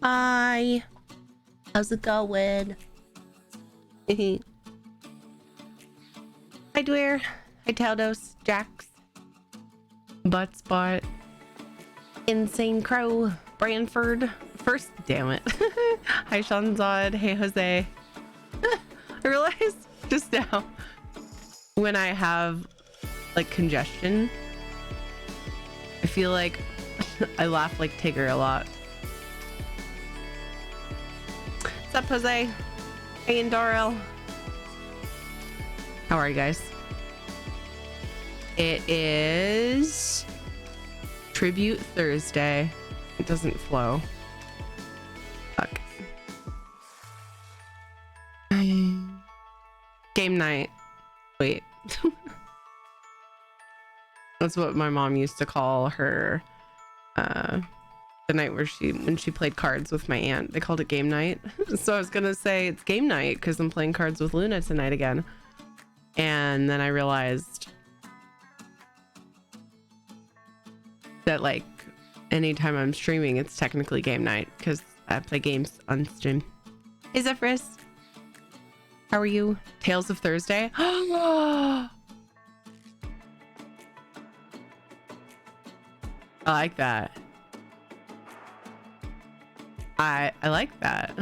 Hi. How's it going? Hi, Dwyer. Hi, Taldos. Jax. Buttspot. Insane Crow. Branford. First, damn it. Hi, Shanzad. Hey, Jose. I realized just now when I have like congestion, I feel like I laugh like Tigger a lot. What's up, Jose? Hey, and Darrell. How are you guys? It is Tribute Thursday. It doesn't flow. Fuck. Game night. Wait. That's what my mom used to call her the night where when she played cards with my aunt. They called it game night. So I was gonna say it's game night because I'm playing cards with Luna tonight again. And then I realized that like anytime I'm streaming, it's technically game night because I play games on stream. Hey Zephyrus, how are you? Tales of Thursday. I like that. I like that.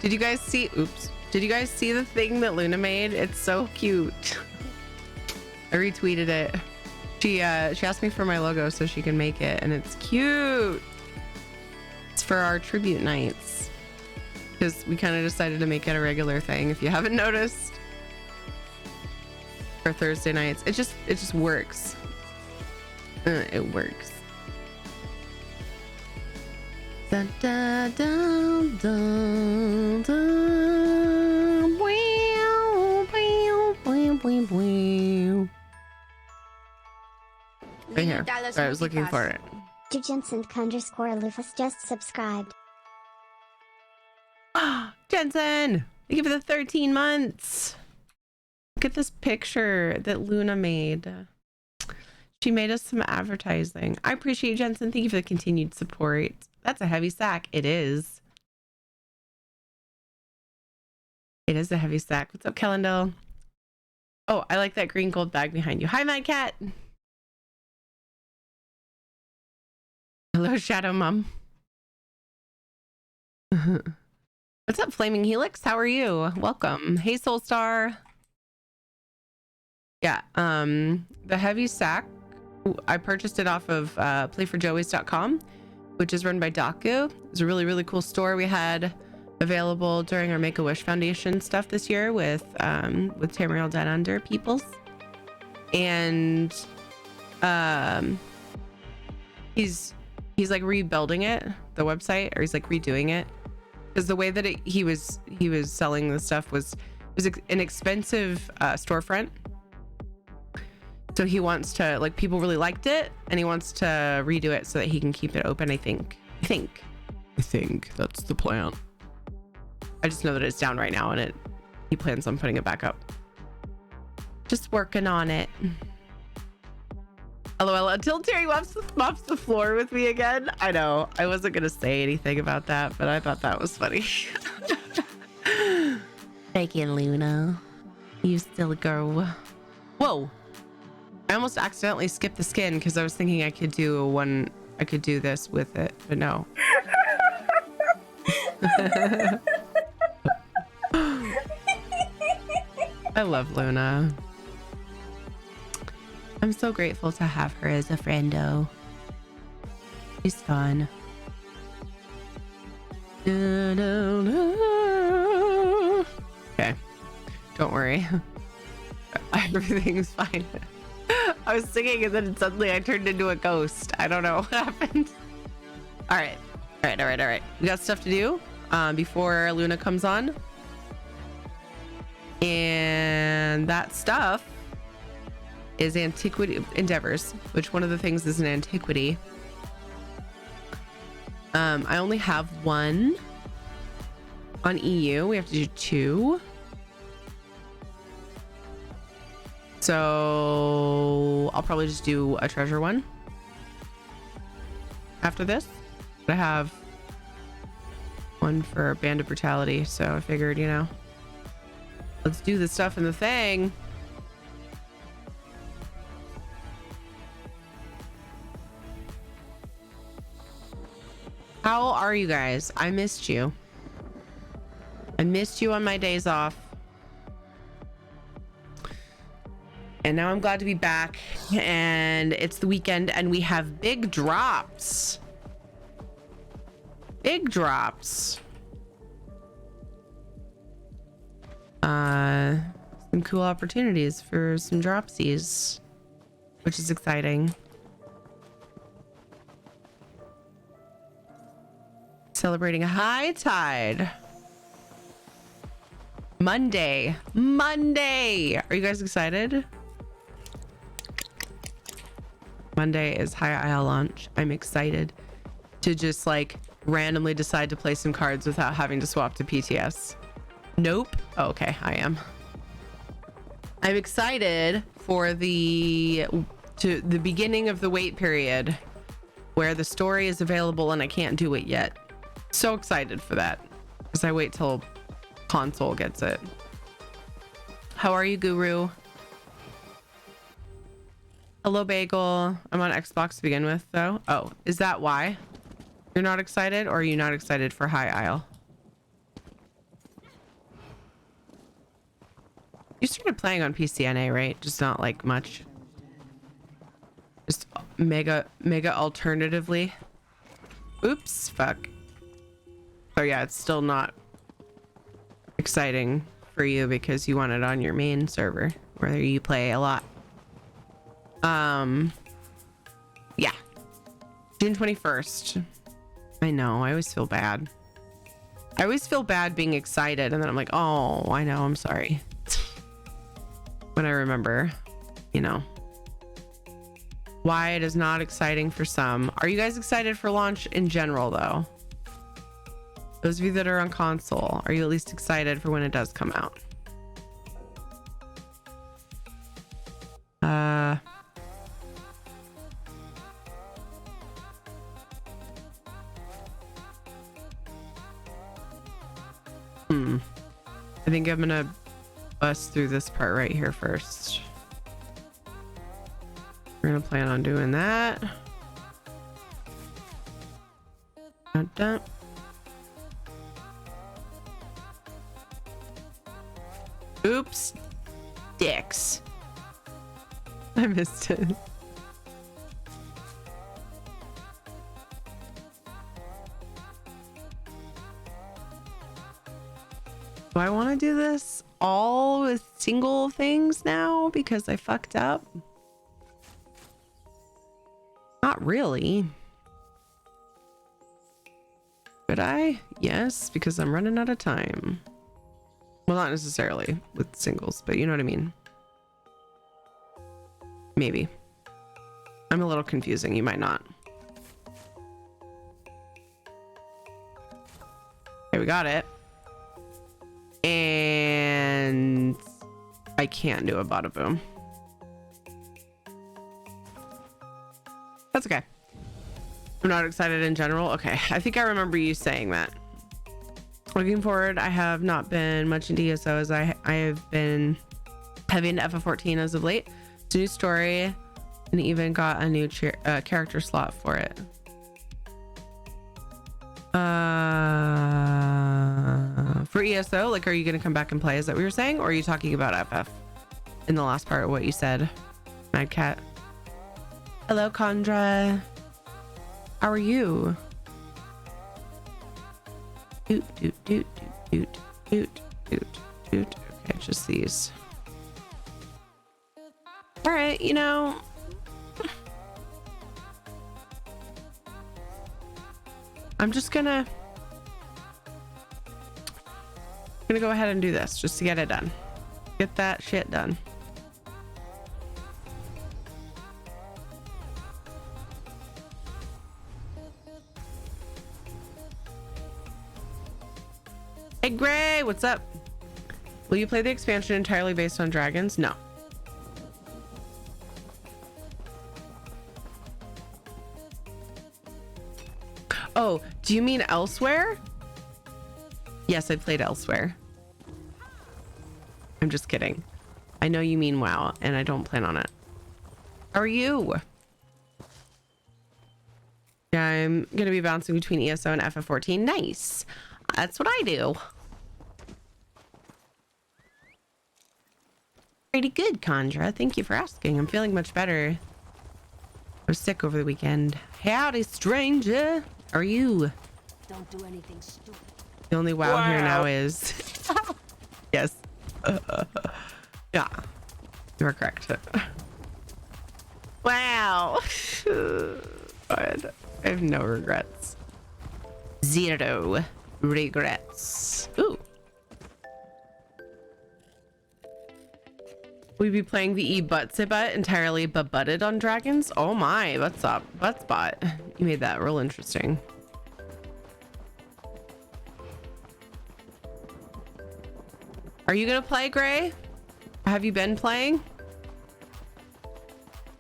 Did you guys see, oops, did you guys see the thing that Luna made? It's so cute. I retweeted it. She asked me for my logo so she can make it, and it's cute. It's for our tribute nights because we kind of decided to make it a regular thing. If you haven't noticed, for Thursday nights, it just works. It works. Dun, dun, dun, dun, dun. Wow, wow, wow, wow, wow. Right here. Sorry, I was looking for it. Jensen_Lufus just subscribed. Jensen, thank you for the 13 months. Look at this picture that Luna made. She made us some advertising. I appreciate you, Jensen. Thank you for the continued support. That's a heavy sack. It is. It is a heavy sack. What's up, Kellendale? Oh, I like that green gold bag behind you. Hi, Mad Cat. Hello, Shadow Mom. What's up, Flaming Helix? How are you? Welcome. Hey, Soul Star. Yeah, the heavy sack, I purchased it off of playforjoeys.com, which is run by Daku. It's a really, really cool store we had available during our Make-A-Wish Foundation stuff this year with Tamriel Down Under peoples. And he's like rebuilding it, the website, or he's like redoing it. Because the way that he was selling the stuff was an expensive storefront. So he wants to, like, people really liked it, and he wants to redo it so that he can keep it open. I think that's the plan. I just know that it's down right now, and he plans on putting it back up. Just working on it. LOL, until Terry mops the floor with me again. I know, I wasn't gonna say anything about that, but I thought that was funny. Thank you, Luna. You still go. Whoa. I almost accidentally skipped the skin because I was thinking I could do this with it, but no. I love Luna. I'm so grateful to have her as a friendo. She's fun. Okay, don't worry. Everything's fine. I was singing and then suddenly I turned into a ghost. I don't know what happened. All right. We got stuff to do before Luna comes on. And that stuff is antiquity endeavors, which one of the things is an antiquity. I only have one on EU. We have to do 2. So I'll probably just do a treasure one. after this. But I have one for Band of Brutality, so I figured, you know, let's do the stuff in the thing. How are you guys? I missed you. I missed you on my days off. And now I'm glad to be back, and it's the weekend and we have big drops. Big drops. Some cool opportunities for some dropsies, which is exciting. Celebrating a high tide. Monday. Are you guys excited? Monday is High Isle launch. I'm excited to just like randomly decide to play some cards without having to swap to PTS. Nope. Oh, okay, I am. I'm excited for the beginning of the wait period where the story is available and I can't do it yet. So excited for that because I wait till console gets it. How are you, Guru? Hello, Bagel. I'm on Xbox to begin with, though. Oh, is that why you're not excited, or are you not excited for High Isle? You started playing on PCNA, right? Just not like much. Just mega alternatively. Oops, fuck. Oh yeah, it's still not exciting for you because you want it on your main server where you play a lot. Yeah. June 21st. I know, I always feel bad. I always feel bad being excited and then I'm like, oh, I know, I'm sorry. When I remember, you know, why it is not exciting for some. Are you guys excited for launch in general, though? Those of you that are on console, are you at least excited for when it does come out? I think I'm gonna bust through this part right here first. We're gonna plan on doing that. Dun, dun. Oops, dicks. I missed it. Do I want to do this all with single things now because I fucked up? Not really. Could I? Yes, because I'm running out of time. Well, not necessarily with singles, but you know what I mean. Maybe. I'm a little confusing. You might not. Okay, we got it. And I can't do a bada boom. That's okay. I'm not excited in general. Okay, I think I remember you saying that. Looking forward, I have not been much into ESO as I have been heavy into FF14 as of late. It's a new story and even got a new character slot for it. For ESO, like, are you gonna come back and play? Is that what you're saying, or are you talking about FF in the last part of what you said? Mad Cat. Hello, Condra. How are you? Doot doot doot doot doot doot doot. Okay, just these. All right, you know. I'm just gonna go ahead and do this just to get it done. Get that shit done. Hey Gray, what's up? Will you play the expansion entirely based on dragons? No. Oh, do you mean elsewhere? Yes, I played elsewhere. I'm just kidding. I know you mean WoW, and I don't plan on it. How are you? Yeah, I'm gonna be bouncing between ESO and FF14. Nice. That's what I do. Pretty good, Condra. Thank you for asking. I'm feeling much better. I was sick over the weekend. Howdy, stranger. How are you? Don't do anything stupid. The only WoW here now is... Yes. Yeah. You are correct. Wow. God. I have no regrets. Zero regrets. Ooh. We'd be playing VE Butt entirely butted on dragons. Oh my, what's up? Butt spot. You made that real interesting. Are you gonna play, Gray? Have you been playing?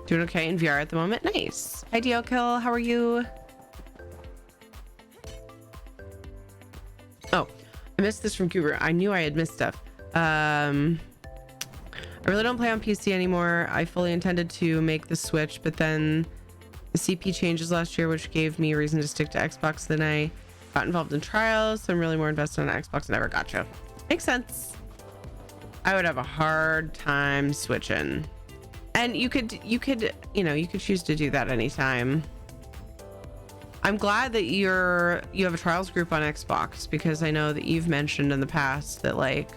Doing okay in VR at the moment? Nice. Hi, DLKill. How are you? Oh, I missed this from Cooper. I knew I had missed stuff. I really don't play on PC anymore. I fully intended to make the switch, but then the CP changes last year, which gave me a reason to stick to Xbox. Then I got involved in trials, so I'm really more invested on Xbox than ever. Gotcha. Makes sense. I would have a hard time switching. And you could, you know, you could choose to do that anytime. I'm glad that you have a trials group on Xbox, because I know that you've mentioned in the past that like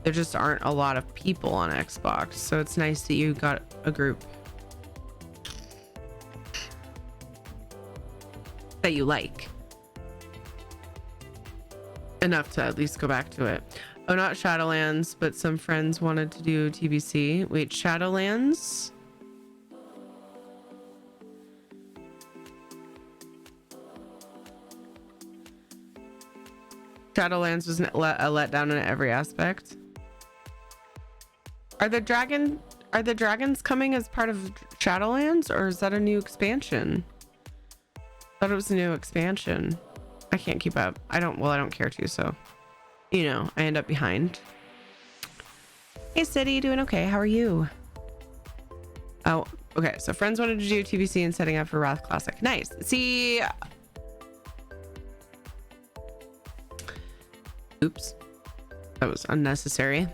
there just aren't a lot of people on Xbox, so it's nice that you got a group that you like enough to at least go back to it. Oh, not Shadowlands, but some friends wanted to do TBC. Wait, Shadowlands? Shadowlands was a letdown in every aspect. Are the dragons coming as part of Shadowlands, or is that a new expansion? I thought it was a new expansion. I can't keep up. I don't care to, so you know, I end up behind. Hey City, doing okay? How are you? Oh, okay. So friends wanted to do TBC and setting up for Wrath Classic. Nice. See, oops, that was unnecessary.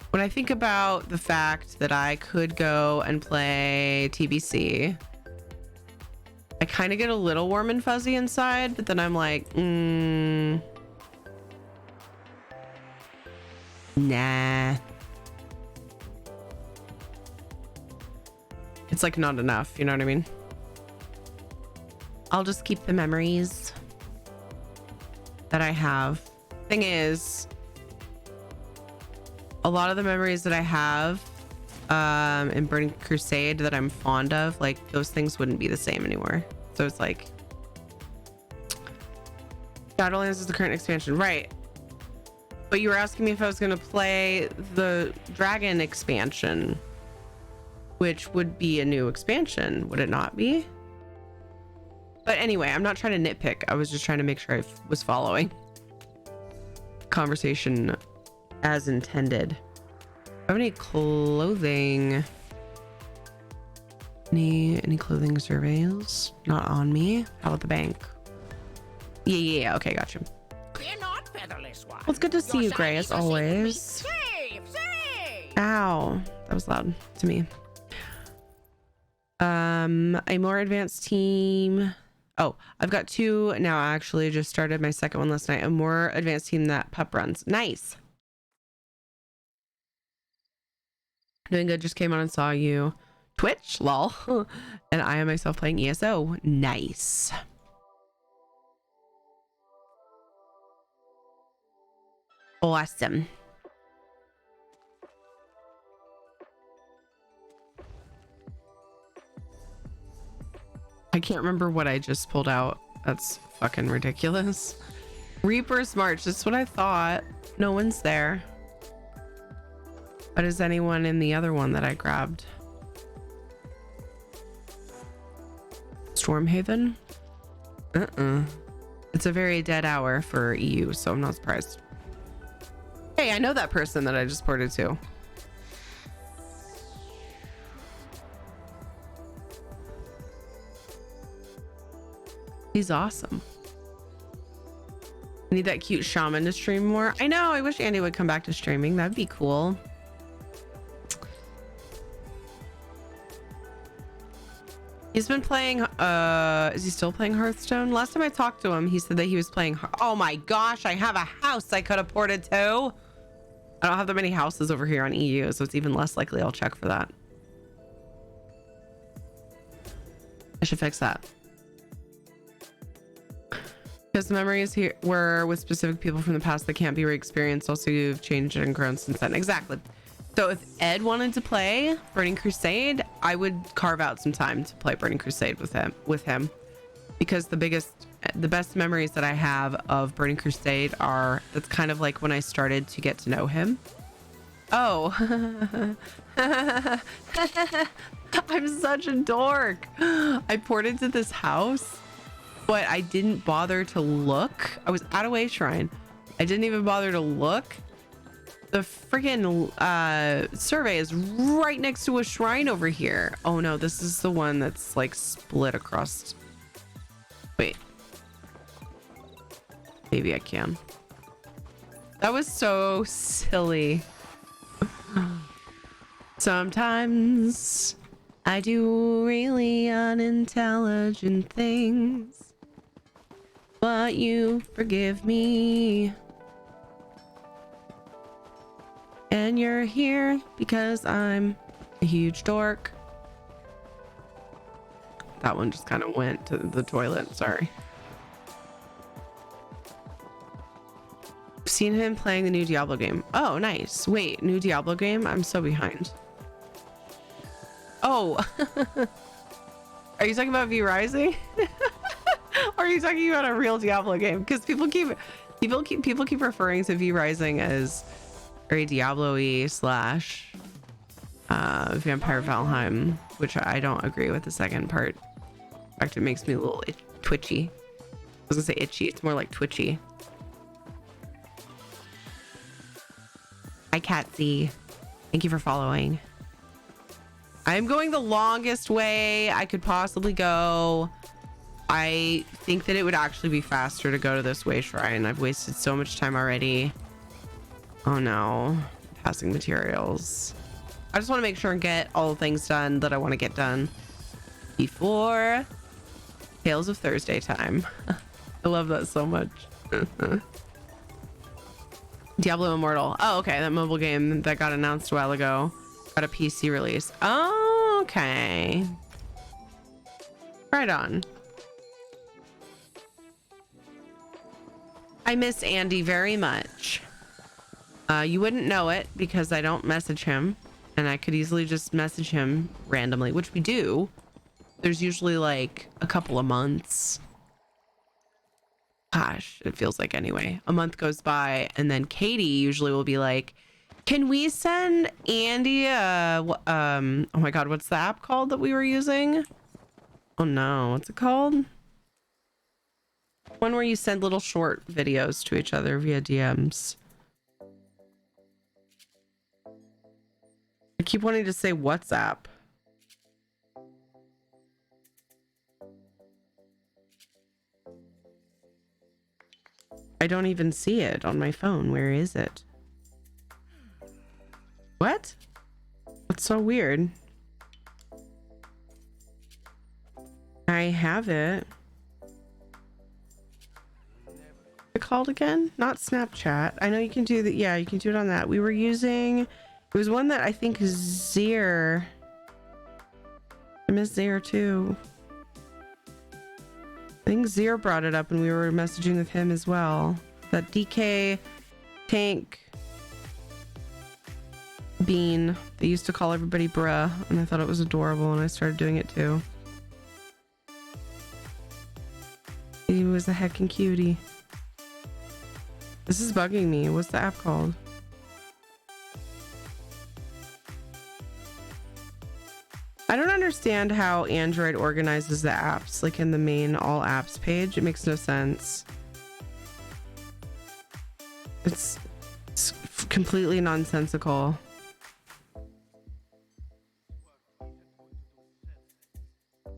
When I think about the fact that I could go and play TBC, I kind of get a little warm and fuzzy inside, but then I'm like, nah. It's like not enough, you know what I mean? I'll just keep the memories that I have. Thing is, a lot of the memories that I have in Burning Crusade that I'm fond of, like those things wouldn't be the same anymore. So it's like Shadowlands is the current expansion, right? But you were asking me if I was going to play the Dragon expansion, which would be a new expansion, would it not be? But anyway, I'm not trying to nitpick. I was just trying to make sure I was following conversation as intended. Do I have any clothing? Any clothing surveys? Not on me. How about the bank? Yeah. Okay, gotcha. We're not featherless ones. Well, it's good to see you, Gray, as always. Save! Ow, that was loud to me. A more advanced team. Oh, I've got two now. I actually just started my second one last night. A more advanced team that pup runs. Nice. Doing good. Just came on and saw you. Twitch, lol. And I am myself playing ESO. Nice. Awesome. I can't remember what I just pulled out. That's fucking ridiculous. Reaper's March. That's what I thought. No one's there. But is anyone in the other one that I grabbed? Stormhaven? It's a very dead hour for EU, so I'm not surprised. Hey, I know that person that I just ported to. He's awesome. I need that cute shaman to stream more. I know, I wish Andy would come back to streaming. That'd be cool. He's been playing, is he still playing Hearthstone? Last time I talked to him, he said that he was playing, oh my gosh, I have a house I could have ported to. I don't have that many houses over here on EU, so it's even less likely I'll check for that. I should fix that. Because the memories here were with specific people from the past that can't be re-experienced. Also, you've changed and grown since then. Exactly. So if Ed wanted to play Burning Crusade, I would carve out some time to play Burning Crusade with him, because the best memories that I have of Burning Crusade are, that's kind of like when I started to get to know him. Oh, I'm such a dork. I ported to this house, but I didn't bother to look. I was at a way shrine. I didn't even bother to look. The freaking survey is right next to a shrine over here. Oh no, this is the one that's like split across. Wait. Maybe I can. That was so silly. Sometimes I do really unintelligent things, but you forgive me. And you're here because I'm a huge dork. That one just kind of went to the toilet. Sorry. I've seen him playing the new Diablo game. Oh, nice. Wait, new Diablo game? I'm so behind. Oh. Are you talking about V Rising? Or are you talking about a real Diablo game? Because people keep referring to V Rising as very Diablo-y slash Vampire Valheim, which I don't agree with the second part. In fact, it makes me a little twitchy. I was gonna say itchy, it's more like twitchy. Hi Catsy, thank you for following. I'm going the longest way I could possibly go. I think that it would actually be faster to go to this way shrine. I've wasted so much time already. Oh no, passing materials. I just want to make sure and get all the things done that I want to get done before Tales of Thursday time. I love that so much. Diablo Immortal. Oh, okay, that mobile game that got announced a while ago got a PC release. Oh, okay. Right on. I miss Andy very much. You wouldn't know it because I don't message him, and I could easily just message him randomly, which we do. There's usually like a couple of months. Gosh, it feels like anyway. A month goes by, and then Katie usually will be like, can we send Andy oh my god, what's the app called that we were using? Oh no, what's it called? One where you send little short videos to each other via DMs. I keep wanting to say WhatsApp. I don't even see it on my phone. Where is it? What? That's so weird. I have it. What's it called again? Not Snapchat. I know you can do that. Yeah, you can do it on that. We were using, it was one that I think Zir. I miss Zir too. I think Zir brought it up and we were messaging with him as well. That DK tank bean. They used to call everybody bruh, and I thought it was adorable, and I started doing it too. He was a heckin' cutie. This is bugging me. What's the app called? I don't understand how Android organizes the apps, like in the main all apps page. It makes no sense. It's completely nonsensical.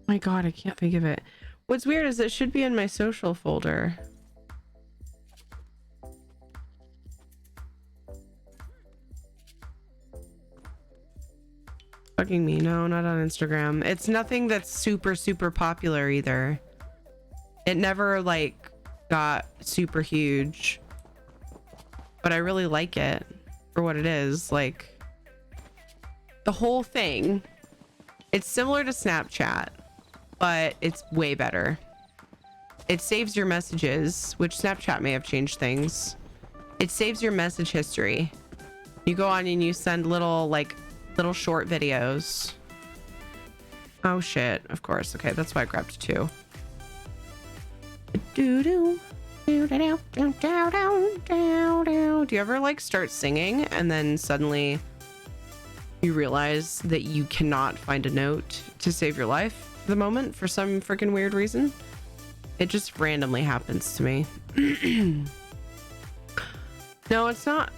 My God, I can't think of it. What's weird is it should be in my social folder. Fucking me. No, not on Instagram. It's nothing that's super popular either. It never like got super huge, but I really like it for what it is. Like the whole thing, it's similar to Snapchat, but it's way better. It saves your messages, which Snapchat may have changed things. It saves your message history. You go on and you send little short videos. Oh shit, of course. Okay, that's why I grabbed two. Do you ever like start singing and then suddenly you realize that you cannot find a note to save your life at the moment for some freaking weird reason? It just randomly happens to me. No, it's not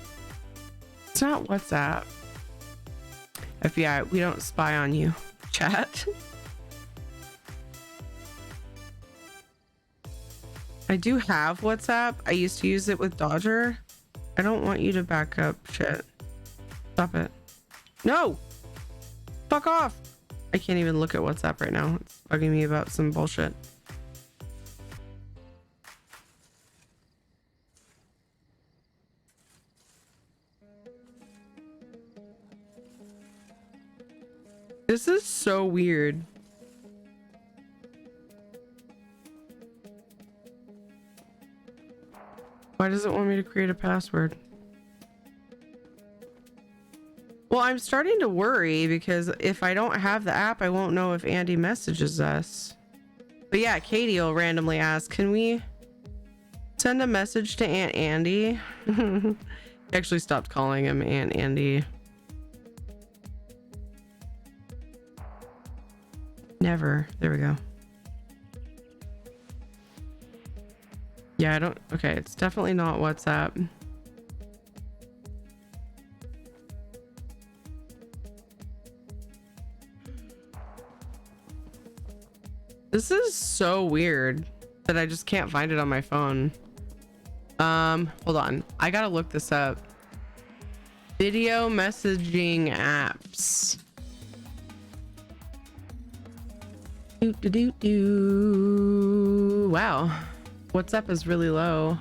WhatsApp. FBI, we don't spy on you. Chat. I do have WhatsApp. I used to use it with Dodger. I don't want you to back up shit. Stop it. No! Fuck off! I can't even look at WhatsApp right now. It's bugging me about some bullshit. This is so weird. Why does it want me to create a password? Well, I'm starting to worry because if I don't have the app, I won't know if Andy messages us. But yeah, Katie will randomly ask, can we send a message to Aunt Andy? I actually stopped calling him Aunt Andy. Never. There we go. Yeah, I don't. Okay, it's definitely not WhatsApp. This is so weird that I just can't find it on my phone. Hold on. I gotta look this up. Video messaging apps. Wow. WhatsApp is really low.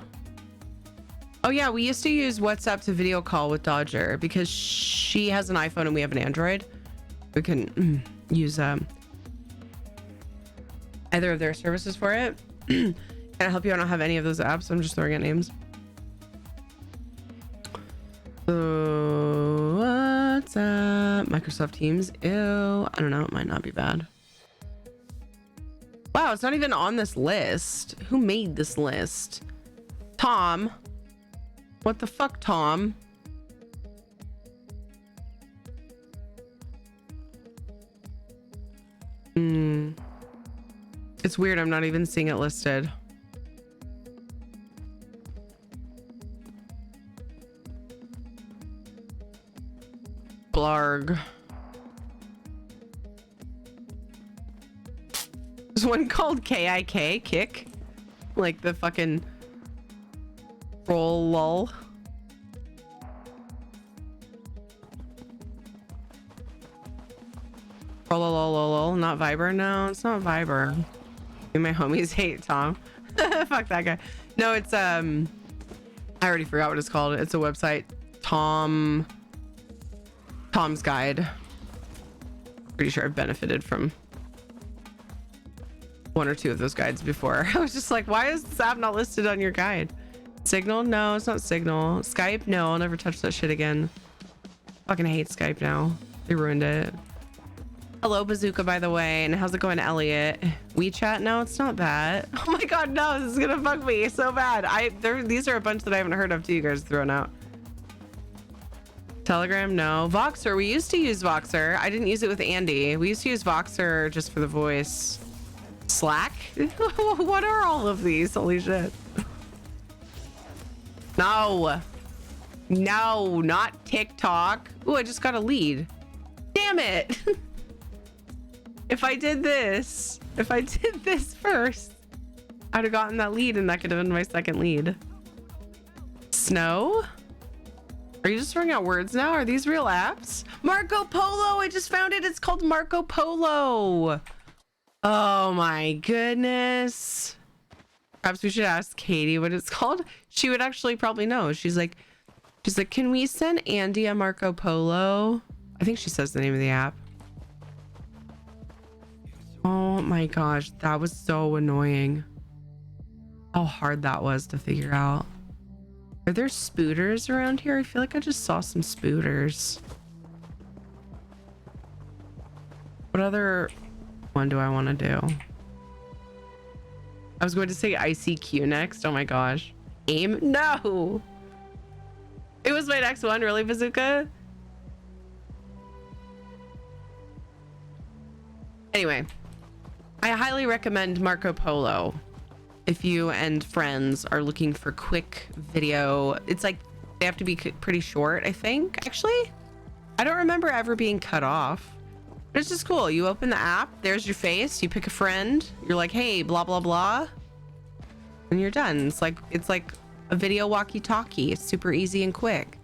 Oh yeah, we used to use WhatsApp to video call with Dodger because she has an iPhone and we have an Android. We can use either of their services for it. Can I help you? I don't have any of those apps. I'm just throwing out names. So WhatsApp, Microsoft Teams. Ew. I don't know. It might not be bad. Wow, it's not even on this list. Who made this list? Tom. What the fuck, Tom? It's weird. I'm not even seeing it listed. Blarg. There's one called KIK, kick. Like the fucking roll lol. Roll, not Viber. No, it's not Viber. My homies hate Tom. Fuck that guy. No, it's I already forgot what it's called. It's a website. Tom's Guide. Pretty sure I've benefited from one or two of those guides before. I was just like, why is this app not listed on your guide? Signal? No, it's not Signal. Skype? No, I'll never touch that shit again. Fucking hate Skype now. They ruined it. Hello, Bazooka, by the way. And how's it going, Elliot? WeChat? No, it's not that. Oh my god, no, this is gonna bug me so bad. These are a bunch that I haven't heard of too, you guys throwing out. Telegram, no. Voxer, we used to use Voxer. I didn't use it with Andy. We used to use Voxer just for the voice. Slack? What are all of these? Holy shit. No. No, not TikTok. Ooh, I just got a lead. Damn it. If I did this first, I'd have gotten that lead and that could have been my second lead. Snow? Are you just throwing out words now? Are these real apps? Marco Polo! I just found it. It's called Marco Polo. Oh my goodness. Perhaps we should ask Katie what it's called. She would actually probably know. She's like, can we send Andy a Marco Polo? I think she says the name of the app. Oh my gosh, that was so annoying. How hard that was to figure out. Are there spooters around here? I feel like I just saw some spooters. What other one do I want to do? I was going to say ICQ next. Oh my gosh. AIM? No. It was my next one, really, Bazooka? Anyway, I highly recommend Marco Polo if you and friends are looking for quick video. It's like they have to be pretty short, I think. Actually, I don't remember ever being cut off. But it's just cool. You open the app, there's your face, you pick a friend, you're like, hey, blah blah blah, and you're done. It's like a video walkie-talkie. It's super easy and quick.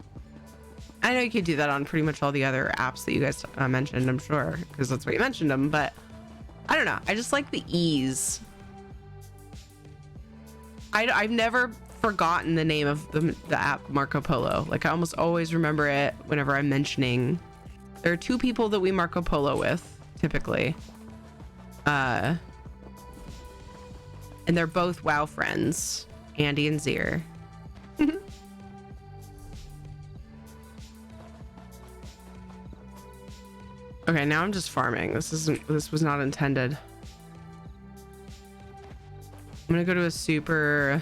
I know you could do that on pretty much all the other apps that you guys mentioned, I'm sure, because that's what you mentioned them, but I don't know. I just like the ease. I've never forgotten the name of the app Marco Polo. Like I almost always remember it whenever I'm mentioning. There are two people that we Marco Polo with, typically. And they're both WoW friends, Andy and Zier. Okay, now I'm just farming. This was not intended. I'm gonna go to a super,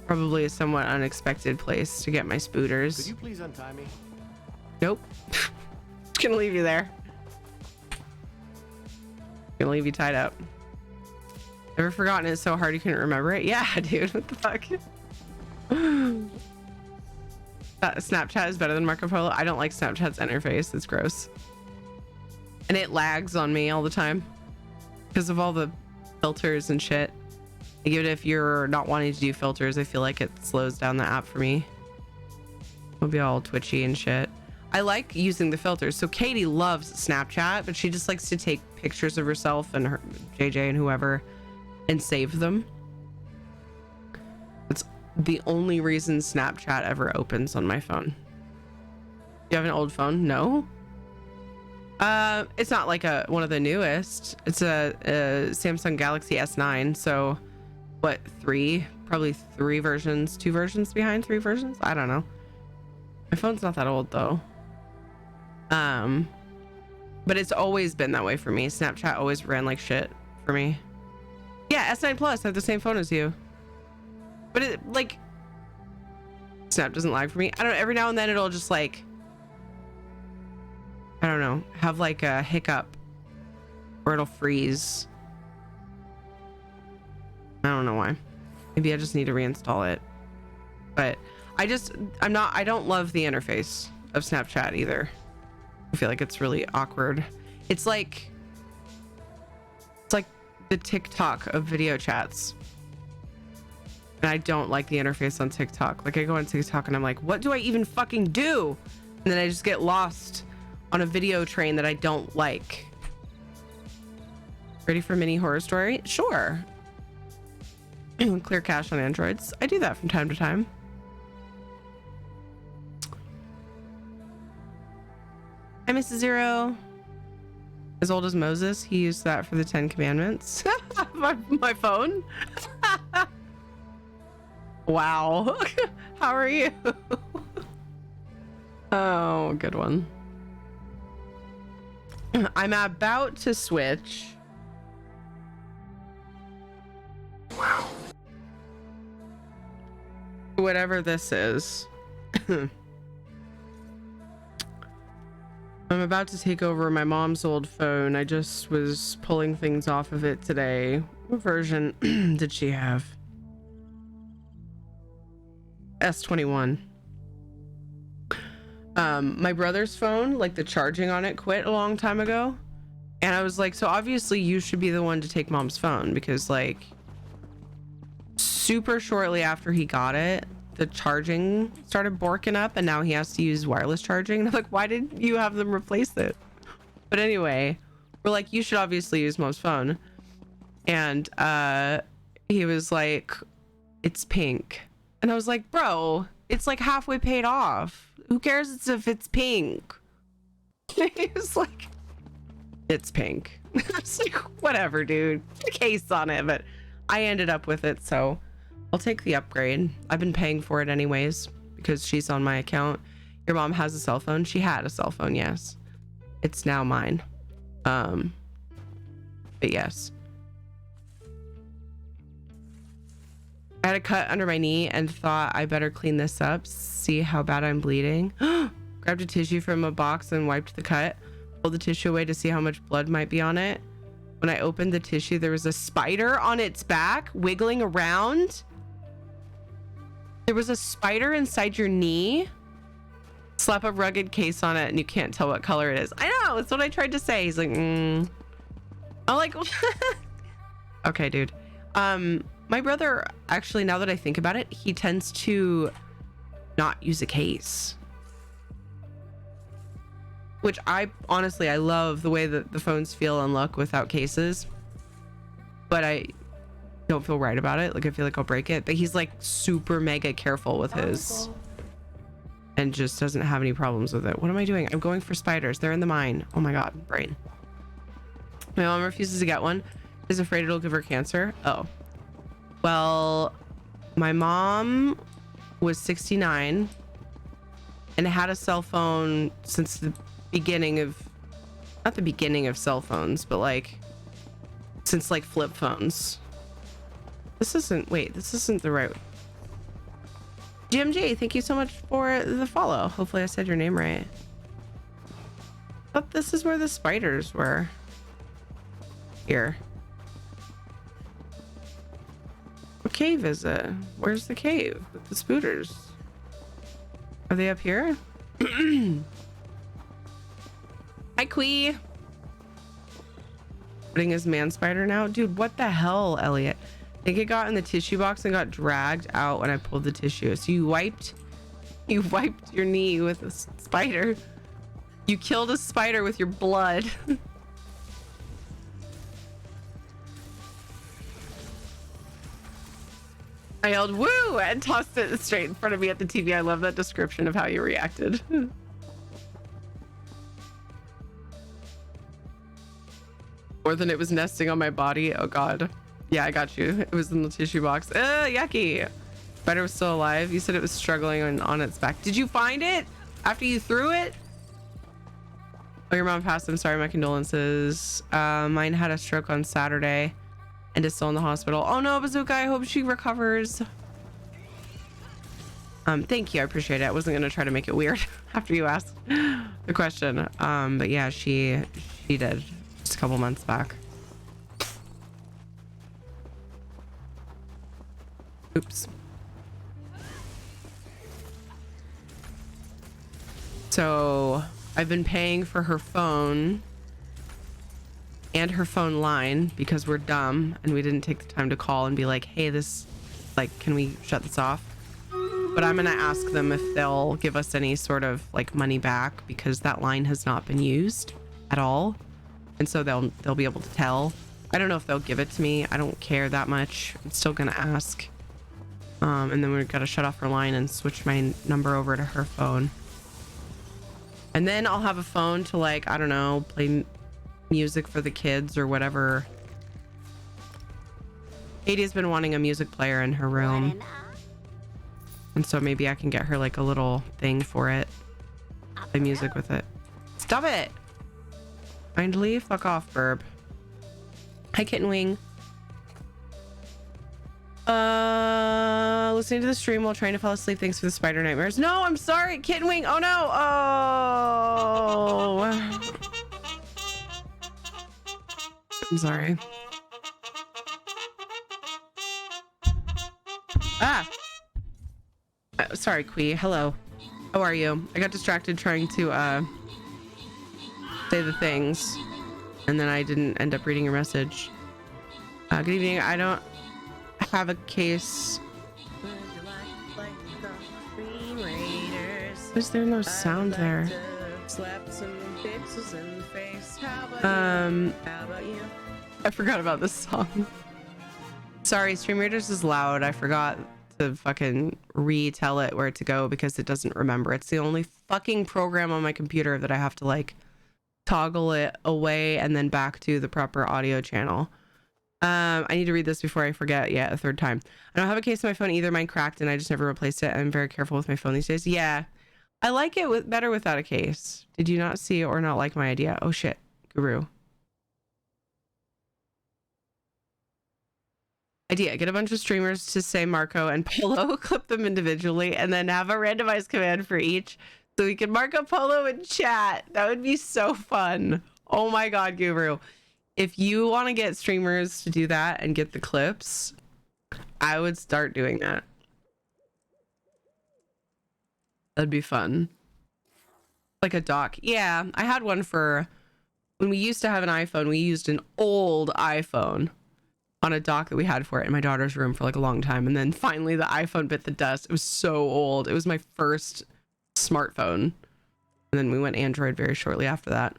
probably a somewhat unexpected place to get my spooters. Could you please untie me? Nope. Just gonna leave you there. Gonna leave you tied up. Ever forgotten it's so hard you couldn't remember it? Yeah, dude. What the fuck? Snapchat is better than Marco Polo. I don't like Snapchat's interface. It's gross. And it lags on me all the time because of all the filters and shit. Even if you're not wanting to do filters, I feel like it slows down the app for me. It'll be all twitchy and shit. I like using the filters. So Katie loves Snapchat, but she just likes to take pictures of herself and her JJ and whoever and save them. That's the only reason Snapchat ever opens on my phone. You have an old phone? No. It's not like one of the newest. It's a Samsung Galaxy S9. So what, probably three versions, two versions behind, three versions? I don't know. My phone's not that old though. But it's always been that way for me. Snapchat always ran like shit for me. Yeah, S9 Plus. I have the same phone as you. But it, like, Snap doesn't lag for me. I don't know. Every now and then it'll just like, I don't know, have like a hiccup or it'll freeze. I don't know why. Maybe I just need to reinstall it. But I don't love the interface of Snapchat either. I feel like it's really awkward. It's like the TikTok of video chats. And I don't like the interface on TikTok. Like I go on TikTok and I'm like, what do I even fucking do? And then I just get lost on a video train that I don't like. Ready for a mini horror story? Sure. Clear cache on Androids. I do that from time to time. Hi, Mrs. Zero. As old as Moses, he used that for the 10 Commandments. my phone. Wow. How are you? Oh, good one. I'm about to switch. Wow. Whatever this is. I'm about to take over my mom's old phone. I just was pulling things off of it today. What version did she have? S21. My brother's phone, like the charging on it quit a long time ago. And I was like, so obviously you should be the one to take mom's phone, because like super shortly after he got it, the charging started borking up and now he has to use wireless charging. And I'm like, why did you have them replace it? But anyway, we're like, you should obviously use mom's phone. And he was like, it's pink. And I was like, bro, it's like halfway paid off. Who cares if it's pink? He was like, it's pink. I was like, whatever, dude. The case on it, but I ended up with it, so I'll take the upgrade. I've been paying for it anyways because she's on my account. Your mom has a cell phone. She had a cell phone, yes. It's now mine. But yes. I had a cut under my knee and thought I better clean this up, see how bad I'm bleeding. Grabbed a tissue from a box and wiped the cut. Pulled the tissue away to see how much blood might be on it. When I opened the tissue, there was a spider on its back wiggling around. There was a spider inside your knee. Slap a rugged case on it and you can't tell what color it is. I know, that's what I tried to say. He's like, I'm like, okay, dude. My brother, actually, now that I think about it, he tends to not use a case. Which I love the way that the phones feel and look without cases. But I don't feel right about it. Like, I feel like I'll break it. But he's like super mega careful with his. And just doesn't have any problems with it. What am I doing? I'm going for spiders. They're in the mine. Oh my God, brain. My mom refuses to get one. Is afraid it'll give her cancer. Oh. Well, my mom was 69 and had a cell phone since the beginning of, not the beginning of cell phones, but like since like flip phones. This isn't the right. GMJ, thank you so much for the follow. Hopefully I said your name right. But this is where the spiders were. Here. What cave is it? Where's the cave with the spooters? Are they up here? Hi, Quee. Putting his man spider now? Dude, what the hell, Elliot? I think it got in the tissue box and got dragged out when I pulled the tissue. So you wiped your knee with a spider. You killed a spider with your blood. I yelled, woo, and tossed it straight in front of me at the TV. I love that description of how you reacted. More than it was nesting on my body. Oh God. Yeah, I got you. It was in the tissue box. Yucky. Spider was still alive. You said it was struggling on its back. Did you find it after you threw it? Oh, your mom passed. I'm sorry. My condolences. Mine had a stroke on Saturday and is still in the hospital. Oh no, Bazooka. I hope she recovers. Thank you. I appreciate it. I wasn't going to try to make it weird after you asked the question. But yeah, she did just a couple months back. Oops. So I've been paying for her phone and her phone line because we're dumb and we didn't take the time to call and be like, hey, this, like, can we shut this off? But I'm gonna ask them if they'll give us any sort of like money back because that line has not been used at all. And so they'll be able to tell. I don't know if they'll give it to me. I don't care that much. I'm still gonna ask. And then we've got to shut off her line and switch my number over to her phone. And then I'll have a phone to, like, I don't know, play music for the kids or whatever. Katie's been wanting a music player in her room. And so maybe I can get her like a little thing for it. Play music with it. Stop it! Kindly fuck off, Burb. Hi, Kitten Wing. Listening to the stream while trying to fall asleep. Thanks for the spider nightmares. No, I'm sorry. Kitten wing. Oh no. Oh. I'm sorry. Ah. Sorry, Quee. Hello. How are you? I got distracted trying to say the things, and then I didn't end up reading your message. Good evening. I don't have a case. Is there no sound there? I forgot about this song. Sorry, Stream Raiders is loud. I forgot to fucking retell it where to go because it doesn't remember. It's the only fucking program on my computer that I have to like toggle it away and then back to the proper audio channel. I need to read this before I forget. Yeah, a third time. I don't have a case on my phone either. Mine cracked and I just never replaced it. I'm very careful with my phone these days. Yeah, I like it better without a case. Did you not see or not like my idea? Oh shit, Guru. Idea: get a bunch of streamers to say Marco and Polo, clip them individually, and then have a randomized command for each so we can Marco Polo in chat. That would be so fun. Oh my god, Guru. If you want to get streamers to do that and get the clips, I would start doing that. That'd be fun. Like a doc. Yeah, I had one for when we used to have an iPhone. We used an old iPhone on a dock that we had for it in my daughter's room for like a long time, and then finally the iPhone bit the dust. It was so old. It was my first smartphone, and then we went Android very shortly after that.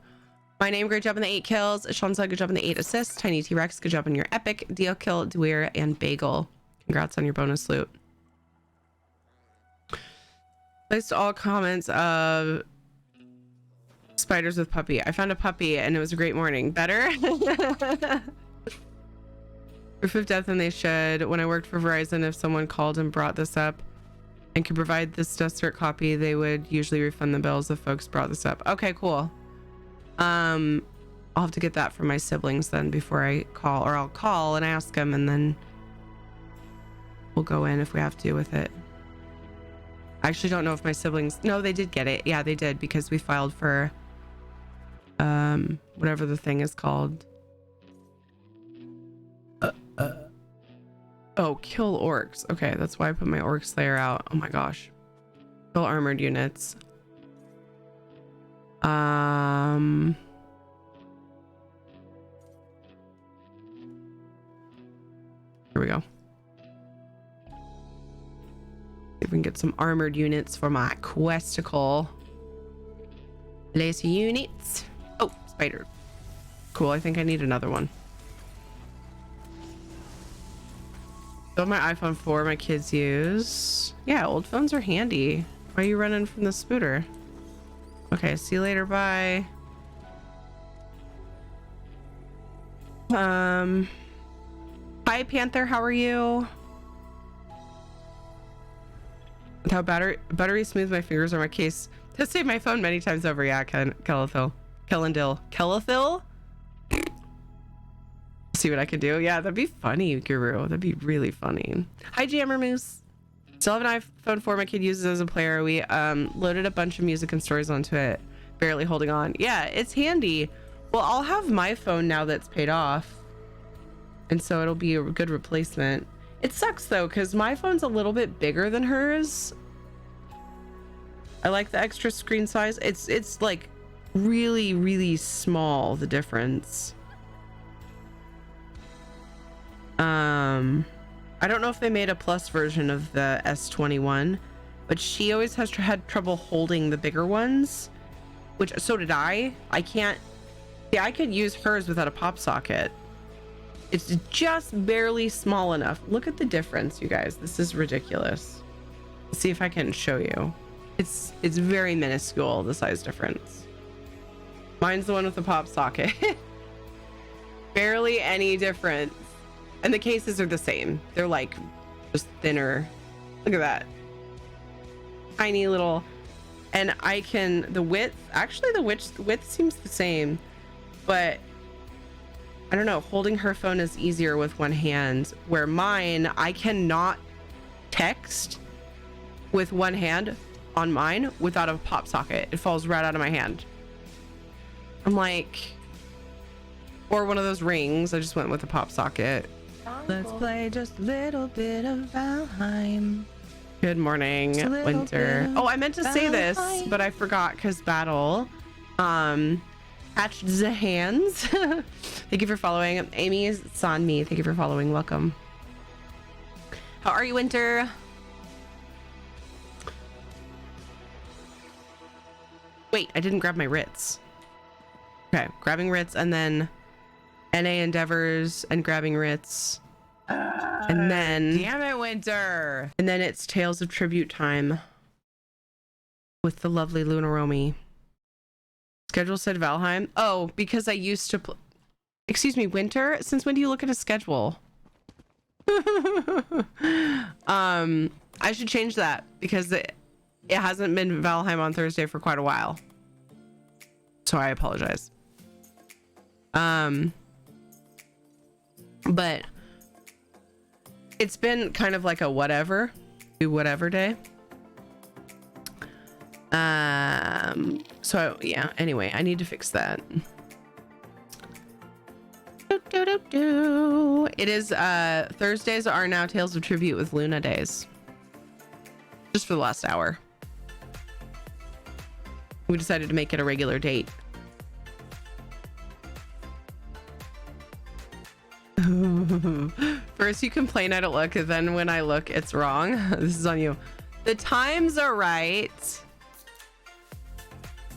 My name, great job on the 8 kills. Sean said good job on the 8 assists. Tiny T-Rex, good job on your epic. Deal kill, Dweer, and Bagel, congrats on your bonus loot. Thanks to all comments of spiders with puppy. I found a puppy and it was a great morning. Better? Proof of death, and they should. When I worked for Verizon, if someone called and brought this up and could provide this death cert copy, they would usually refund the bills if folks brought this up. Okay, cool. I'll have to get that from my siblings then before I call, or I'll call and ask them, and then we'll go in if we have to with it. I actually don't know if my siblings, no, they did get it. Yeah, they did, because we filed for whatever the thing is called. Oh, kill orcs. Okay, that's why I put my orc slayer out. Oh my gosh. Kill armored units. Here we go. See if we can get some armored units for my questicle. Laser units. Oh, spider. Cool, I think I need another one. So my iPhone 4 my kids use. Yeah, old phones are handy. Why are you running from the scooter? Okay, see you later, bye. Hi Panther, how are you? With how buttery smooth my fingers are my case to save my phone many times over. Yeah, Kelithil. See what I can do. Yeah, that'd be funny, Guru. That'd be really funny. Hi Jammer Moose. Still have an iPhone 4 my kid uses as a player. We loaded a bunch of music and stories onto it, barely holding on. Yeah, it's handy. Well, I'll have my phone now that's paid off, and so it'll be a good replacement. It sucks though, because my phone's a little bit bigger than hers. I like the extra screen size. It's like really small, the difference. I don't know if they made a plus version of the S21, but she always had trouble holding the bigger ones, which so did I. I could use hers without a pop socket. It's just barely small enough. Look at the difference, you guys. This is ridiculous. Let's see if I can show you. It's very minuscule, the size difference. Mine's the one with the pop socket. Barely any difference. And the cases are the same. They're like just thinner. Look at that. Tiny little. And I can, the width, actually the width seems the same, but I don't know, holding her phone is easier with one hand, where mine, I cannot text with one hand on mine without a pop socket. It falls right out of my hand. I'm like, or one of those rings. I just went with a pop socket. Let's play just a little bit of Valheim. Good morning, Winter. Oh, I meant to say this, but I forgot because battle. Hatched the hands. Thank you for following. Amy is on me. Thank you for following. Welcome. How are you, Winter? Wait, I didn't grab my Ritz. Okay, grabbing Ritz and then NA Endeavors and grabbing Ritz. And then Damn it, Winter. And then it's Tales of Tribute time with the lovely Lunaromi. Schedule said Valheim. Oh, because I used to excuse me, Winter? Since when do you look at a schedule? I should change that because it hasn't been Valheim on Thursday for quite a while. So I apologize. But it's been kind of like a whatever, do whatever day. So yeah, anyway, I need to fix that. It is Thursdays are now Tales of Tribute with Luna days. Just for the last hour. We decided to make it a regular date. First you complain I don't look, and then when I look it's wrong. This is on you. The times are right.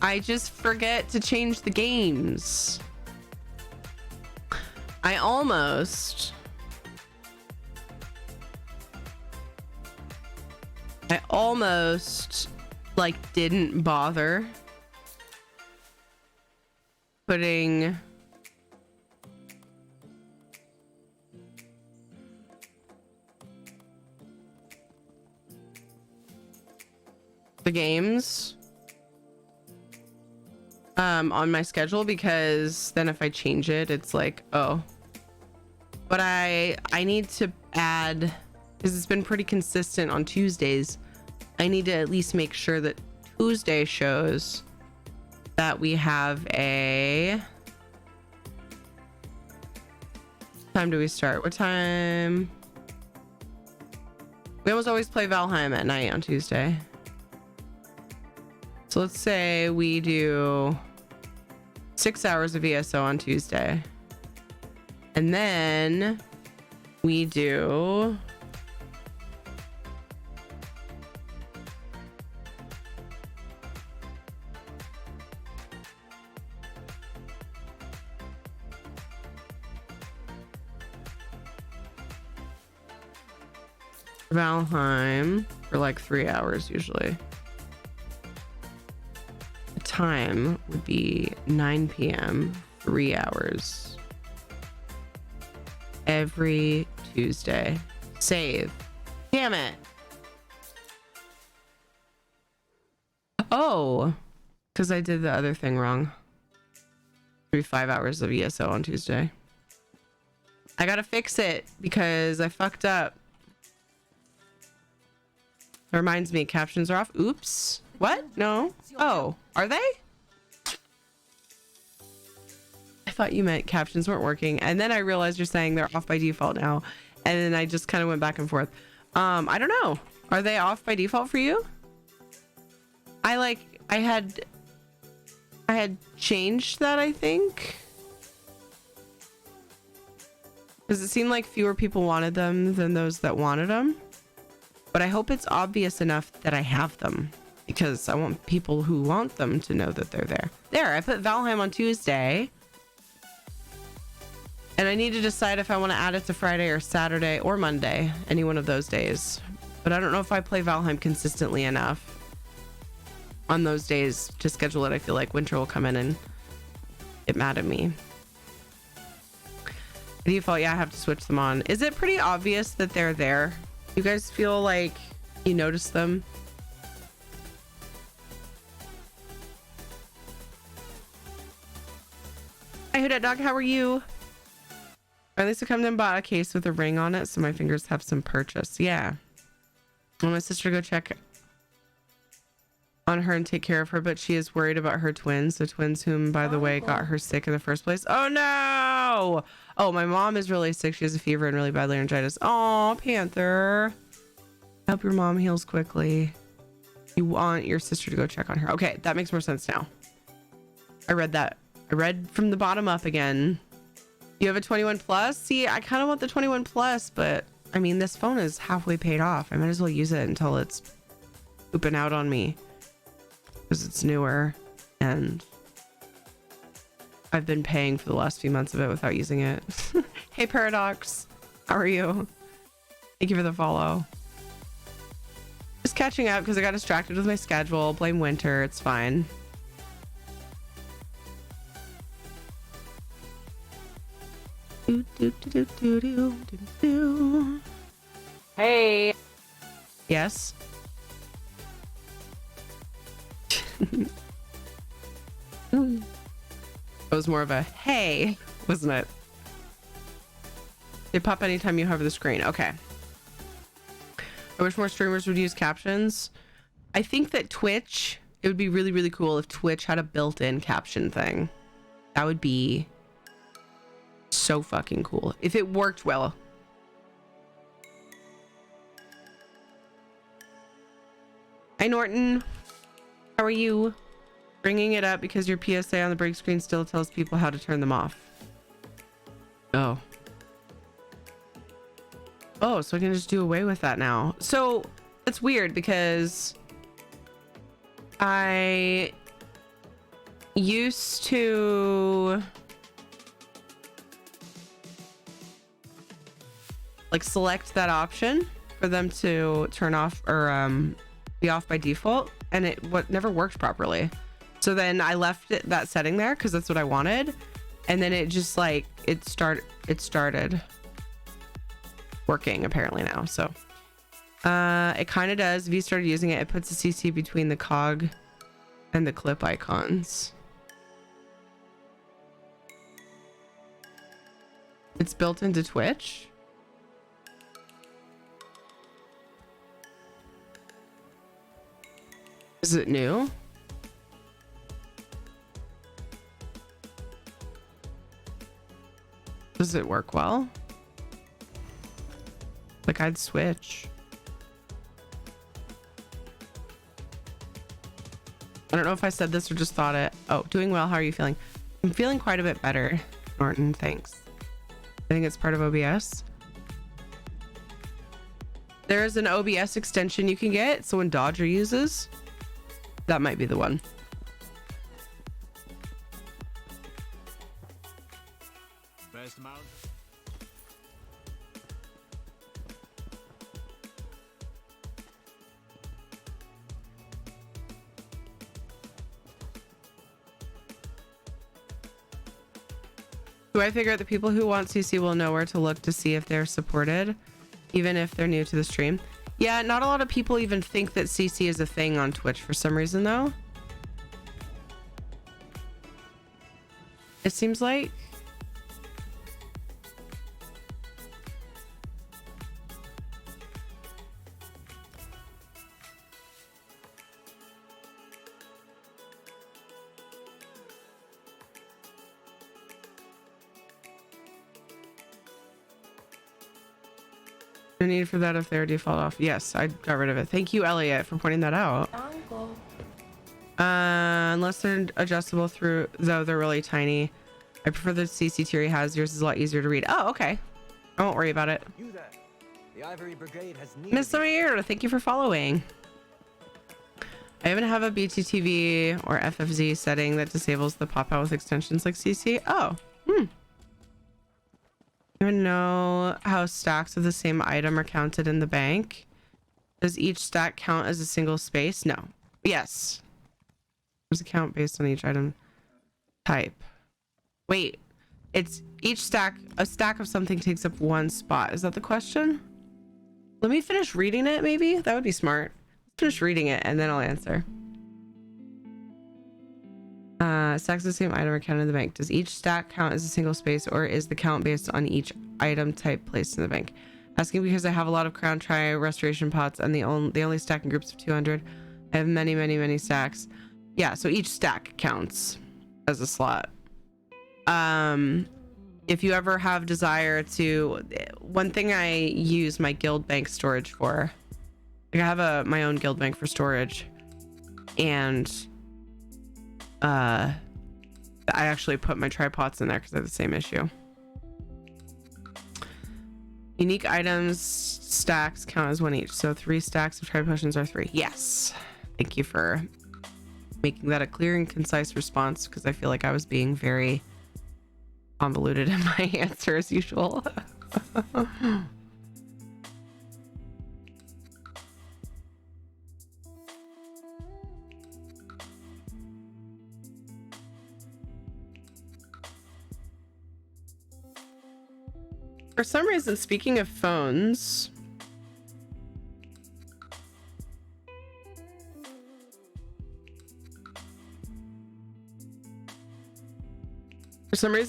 I just forget to change the games. I almost like didn't bother putting the games on my schedule, because then if I change it, it's like, oh. But I need to add, because it's been pretty consistent on Tuesdays, I need to at least make sure that Tuesday shows that we have a time. Do we start? What time? We almost always play Valheim at night on Tuesday. So let's say we do 6 hours of ESO on Tuesday. And then we do Valheim for like 3 hours usually. The time would be 9 p.m. 3 hours every Tuesday. Save. Damn it. Oh, because I did the other thing wrong. 5 hours of ESO on Tuesday. I gotta fix it because I fucked up. It reminds me, captions are off. Oops. What? No. Oh, are they? I thought you meant captions weren't working, and then I realized you're saying they're off by default now, and then I just kind of went back and forth. I don't know. Are they off by default for you? I had changed that, I think, because it seemed like fewer people wanted them than those that wanted them. But I hope it's obvious enough that I have them, because I want people who want them to know that they're there. There, I put Valheim on Tuesday. And I need to decide if I want to add it to Friday or Saturday or Monday, any one of those days. But I don't know if I play Valheim consistently enough on those days to schedule it. I feel like Winter will come in and get mad at me. By default, yeah, I have to switch them on. Is it pretty obvious that they're there? You guys feel like you notice them? Hi, Hooded Dog, how are you? Or at least I come and bought a case with a ring on it, so my fingers have some purchase. Yeah. I want my sister to go check on her and take care of her, but she is worried about her twins. The twins whom, by the way, got her sick in the first place. Oh no! Oh, my mom is really sick. She has a fever and really bad laryngitis. Oh, Panther. I hope your mom heals quickly. You want your sister to go check on her. Okay, that makes more sense now. I read that. I read from the bottom up again. You have a 21 plus? See, I kind of want the 21 plus, but I mean, this phone is halfway paid off. I might as well use it until it's pooping out on me. Because it's newer and I've been paying for the last few months of it without using it. Hey Paradox, how are you? Thank you for the follow. Just catching up because I got distracted with my schedule. Blame winter, it's fine. Hey. Yes. It was more of a hey, wasn't it? They pop anytime you hover the screen. Okay. I wish more streamers would use captions. I think that Twitch, it would be really, really cool if Twitch had a built-in caption thing. That would be so fucking cool. If it worked well. Hi, Norton. How are you? Bringing it up because your PSA on the break screen still tells people how to turn them off. Oh. Oh, so I can just do away with that now. So it's weird because I used to like select that option for them to turn off or be off by default, and it never worked properly. So then I left that setting there because that's what I wanted, and then it just like it started working apparently now. So it kind of does. If you started using it, it puts a CC between the cog and the clip icons. It's built into Twitch. Is it new? Does it work well? Like I'd switch. I don't know if I said this or just thought it. Oh, doing well. How are you feeling? I'm feeling quite a bit better, Norton. Thanks. I think it's part of OBS. There's an OBS extension you can get. So when Dodger uses, that might be the one. Best mount. Do I figure out the people who want CC will know where to look to see if they're supported, even if they're new to the stream? Yeah, not a lot of people even think that CC is a thing on Twitch for some reason, though. It seems like. No need for that if they're default off. Yes, I got rid of it. Thank you, Elliot, for pointing that out. Unless they're adjustable through, though they're really tiny. I prefer the CC tier he has. Yours is a lot easier to read. Oh, okay. I won't worry about it. You there. The Ivory Brigade has Miss Samir, thank you for following. I even have a BTTV or FFZ setting that disables the pop out with extensions like CC. Oh, I don't know how stacks of the same item are counted in the bank. Does each stack count as a single space? No. Yes. There's a count based on each item type. Wait, it's each stack, a stack of something takes up one spot. Is that the question? Let me finish reading it, maybe? That would be smart. Let's finish reading it and then I'll answer. Stacks of the same item are counted in the bank. Does each stack count as a single space, or is the count based on each item type placed in the bank? Asking because I have a lot of crown tri restoration pots and they only stack in groups of 200. I have many, many, many stacks. Yeah, so each stack counts as a slot. If you ever have desire to, one thing I use my guild bank storage for, like I have my own guild bank for storage, and I actually put my tripods in there because I have the same issue. Unique items stacks count as one each, so 3 stacks of tri potions are 3. Yes, thank you for making that a clear and concise response, because I feel like I was being very convoluted in my answer as usual. For some reason, speaking of phones,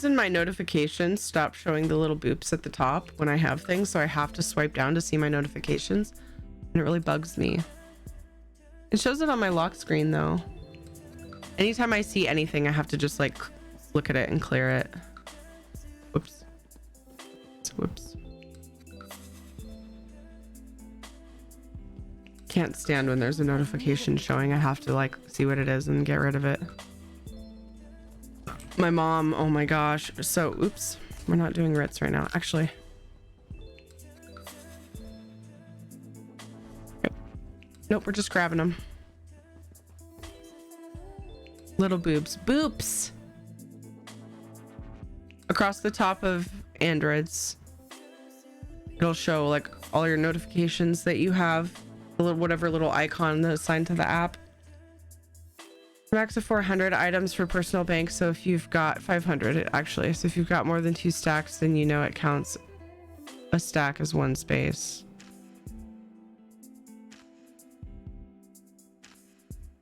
my notifications stop showing the little boops at the top when I have things, so I have to swipe down to see my notifications, and it really bugs me. It shows it on my lock screen though. Anytime I see anything, I have to just like look at it and clear it. Whoops. Whoops. Can't stand when there's a notification showing. I have to like see what it is and get rid of it. My mom, oh my gosh. So, oops, we're not doing Ritz right now, actually. Nope, we're just grabbing them. Little boobs. Boops! Across the top of Androids, it'll show like all your notifications that you have, whatever little icon that's assigned to the app. Max of 400 items for personal bank, so if you've got 500 actually, so if you've got more than 2 stacks, then you know it counts a stack as 1 space.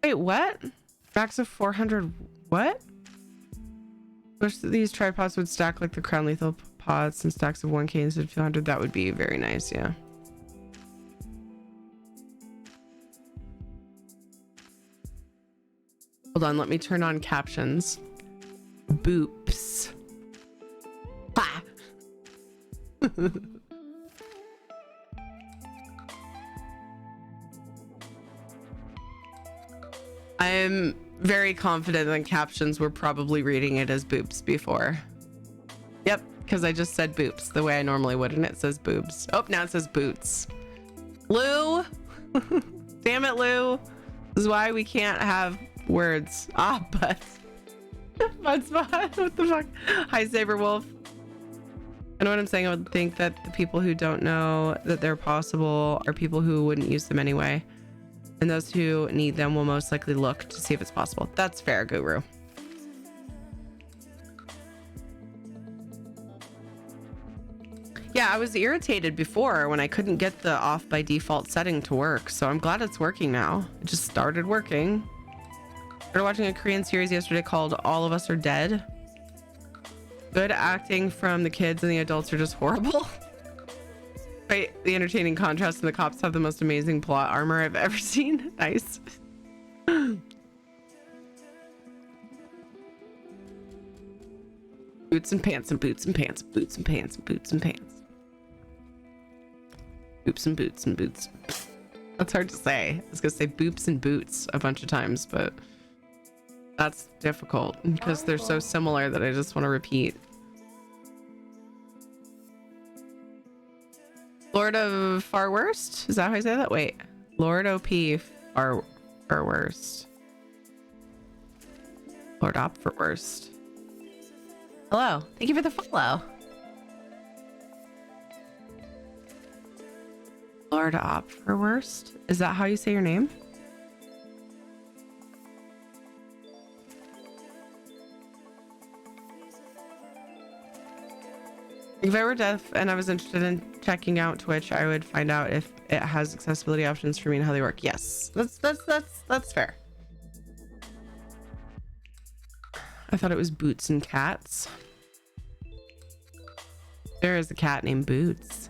Wait, what? Max of 400 what? Wish that these tripods would stack like the crown lethal pods and stacks of 1k instead of 200. That would be very nice, yeah. Hold on, let me turn on captions. Boops. Ha! I'm very confident that captions were probably reading it as boops before. Yep, because I just said boops the way I normally would, and it says boobs. Oh, now it says boots. Lou! Damn it, Lou. This is why we can't have words. Ah, butts. Mudspot. What the fuck? Hi, Saberwolf. I know what I'm saying. I would think that the people who don't know that they're possible are people who wouldn't use them anyway. And those who need them will most likely look to see if it's possible. That's fair, Guru. Yeah, I was irritated before when I couldn't get the off by default setting to work. So I'm glad it's working now. It just started working. I started watching a Korean series yesterday called All of Us Are Dead. Good acting from the kids, and the adults are just horrible. Right, the entertaining contrast, and the cops have the most amazing plot armor I've ever seen. Nice. Boots and pants and boots and pants, boots and pants and boots and pants. Boops and boots and boots. That's hard to say. I was gonna say boops and boots a bunch of times, but that's difficult because they're so similar that I just want to repeat. Lord of Far Worst? Is that how I say that? Wait. Lord OP Far Worst. Lord Op for Worst. Hello. Thank you for the follow. Lord Op for Worst. Is that how you say your name? If I were deaf and I was interested in checking out Twitch, I would find out if it has accessibility options for me and how they work. Yes, that's fair. I thought it was Boots and Cats. There is a cat named Boots.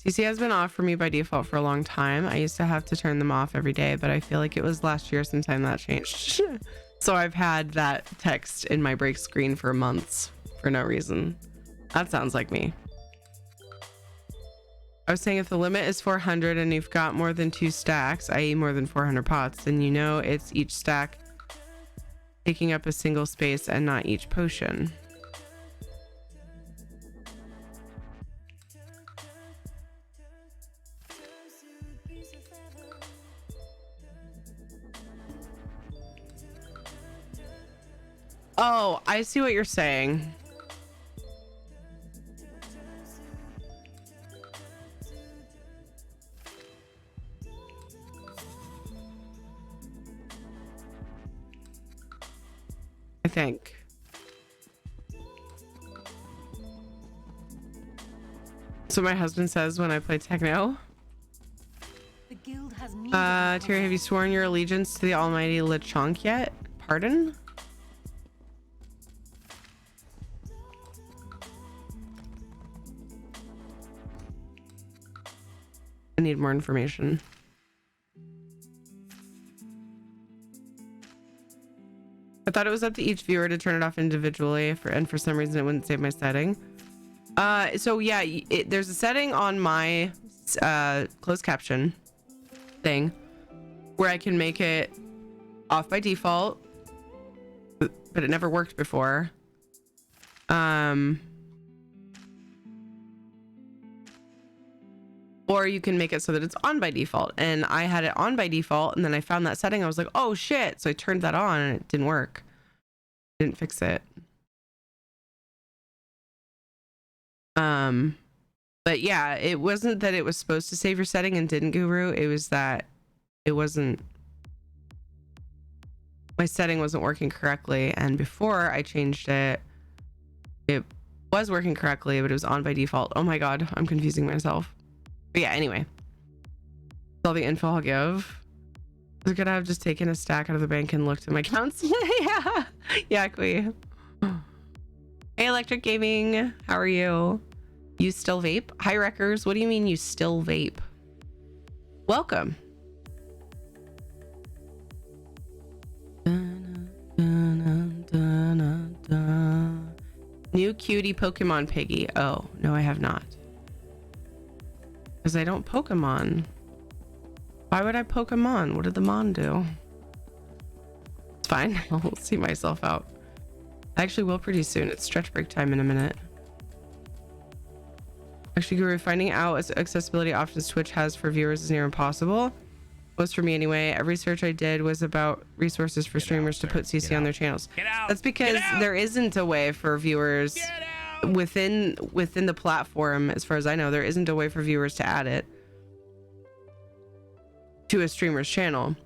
CC has been off for me by default for a long time. I used to have to turn them off every day, but I feel like it was last year sometime that changed. So I've had that text in my break screen for months for no reason. That sounds like me. I was saying if the limit is 400 and you've got more than 2 stacks, i.e. more than 400 pots, then you know it's each stack taking up a single space and not each potion. Oh, I see what you're saying. I think. So my husband says when I play techno. The guild has Terry, have you sworn your allegiance to the almighty Lechonk yet? Pardon? I need more information. I thought it was up to each viewer to turn it off individually, and for some reason it wouldn't save my setting. So yeah, there's a setting on my closed caption thing where I can make it off by default, but it never worked before. Or you can make it so that it's on by default, and I had it on by default, and then I found that setting. I was like, oh shit. So I turned that on and it didn't work. Didn't fix it. But yeah, it wasn't that it was supposed to save your setting and didn't, Guru. It was that it wasn't, my setting wasn't working correctly, and before I changed it, it was working correctly, but it was on by default. Oh my god, I'm confusing myself. But yeah, anyway, that's all the info I'll give. I could have just taken a stack out of the bank and looked at my accounts. Yeah, Quee. Hey, Electric Gaming, how are you? You still vape? Hi, Wreckers. What do you mean you still vape? Welcome. New cutie Pokemon Piggy. Oh, no, I have not. Because I don't Pokemon. Why would I Pokemon? What did the Mon do? It's fine. I'll see myself out. I actually will pretty soon. It's stretch break time in a minute. Actually, Guru, finding out accessibility options Twitch has for viewers is near impossible. Was for me anyway. Every search I did was about resources for streamers to put CC on their channels. That's because there isn't a way for viewers within the platform, as far as I know, there isn't a way for viewers to add it to a streamer's channel.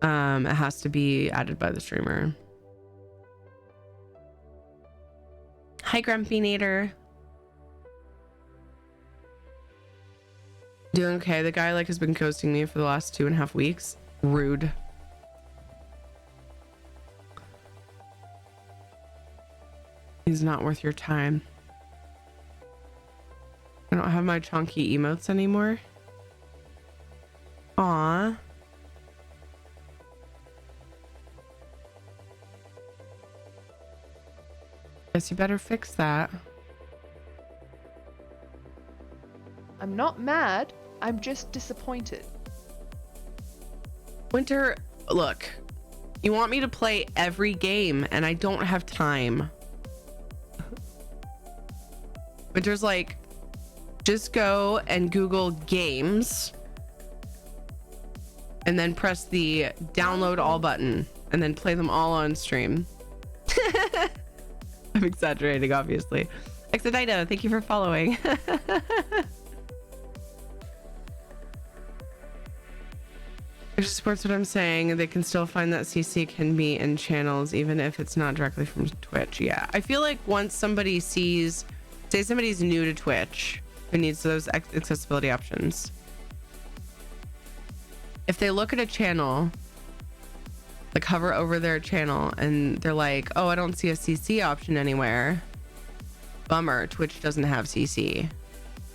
It has to be added by the streamer. Hi, Grumpy Nader. Doing okay. The guy has been ghosting me for the last 2.5 weeks. Rude. He's not worth your time. I don't have my chunky emotes anymore. Aw. Guess you better fix that. I'm not mad. I'm just disappointed. Winter, look. You want me to play every game, and I don't have time. Winter's like, just go and Google games and then press the download all button and then play them all on stream. I'm exaggerating, obviously. Exadito, thank you for following. Which supports what I'm saying. They can still find that CC can be in channels even if it's not directly from Twitch. Yeah, I feel like once somebody sees, say somebody's new to Twitch who needs those accessibility options, if they look at a channel, like hover over their channel and they're like, oh, I don't see a CC option anywhere. Bummer, Twitch doesn't have CC.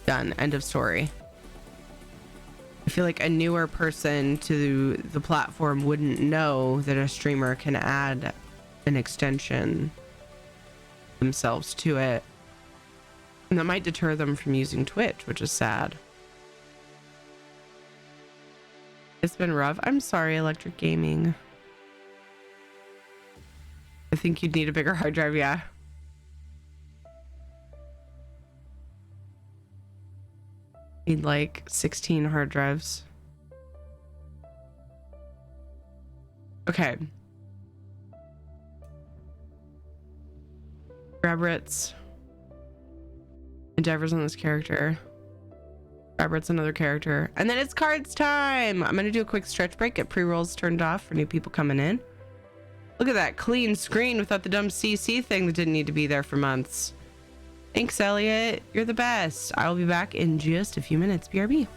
Done. End of story. I feel like a newer person to the platform wouldn't know that a streamer can add an extension themselves to it. And that might deter them from using Twitch, which is sad. It's been rough. I'm sorry, Electric Gaming. I think you'd need a bigger hard drive, yeah. Need like 16 hard drives. Okay. Grabritz. Endeavor's on this character. Grabritz another character. And then it's cards time! I'm gonna do a quick stretch break, get pre-rolls turned off for new people coming in. Look at that clean screen without the dumb CC thing that didn't need to be there for months. Thanks, Elliot. You're the best. I will be back in just a few minutes. BRB.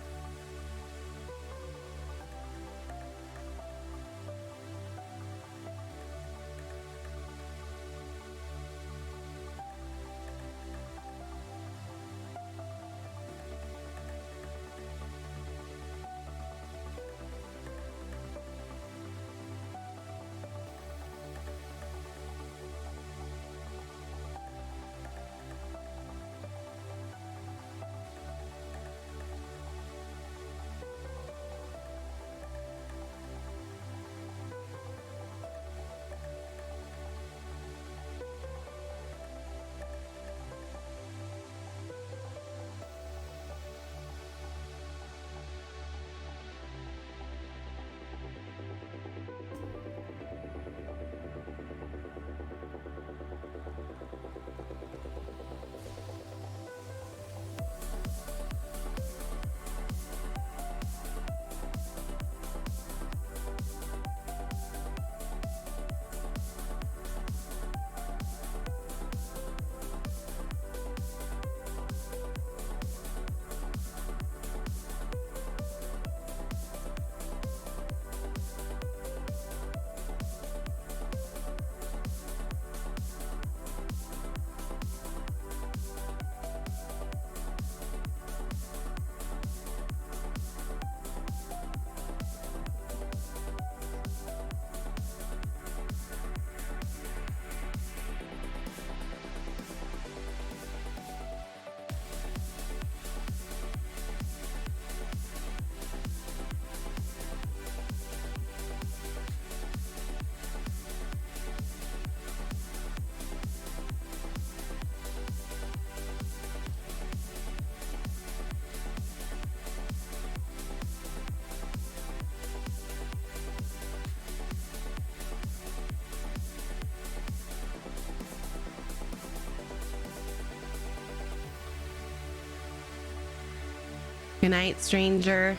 Good night, stranger.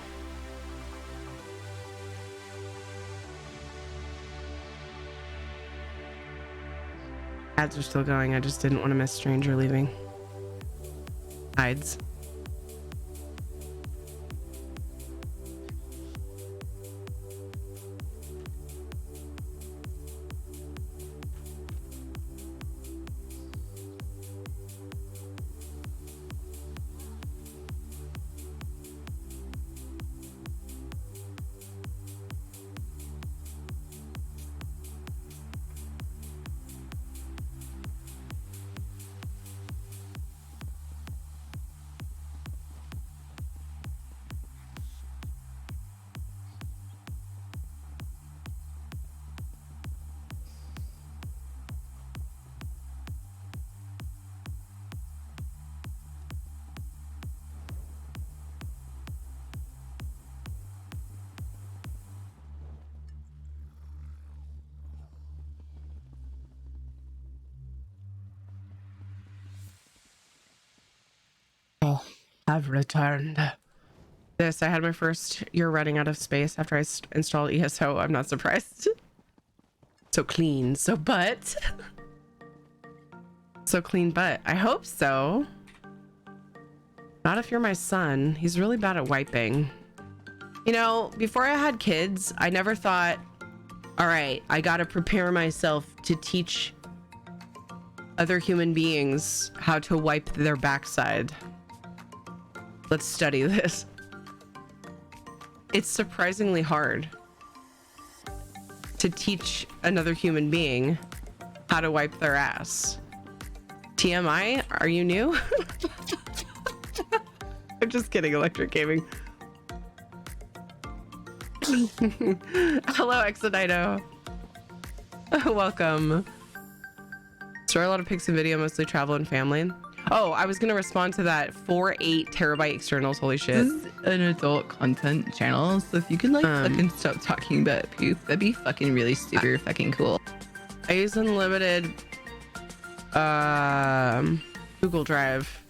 Ads are still going. I just didn't want to miss stranger leaving. Hides. I've returned. This, I had my first year running out of space after I installed ESO. I'm not surprised. So clean, so but. So clean but. I hope so. Not if you're my son. He's really bad at wiping. You know, before I had kids, I never thought, all right, I gotta prepare myself to teach other human beings how to wipe their backside. let's study this. It's surprisingly hard to teach another human being how to wipe their ass. TMI, are you new? I'm just kidding, Electric Gaming. Hello, Exodito. Welcome. Store a lot of pics and video, mostly travel and family. Oh, I was gonna respond to that. 8 terabyte externals. Holy shit. This is an adult content channel, so if you could like fucking stop talking about poop, that'd be fucking really super fucking cool. I use unlimited Google Drive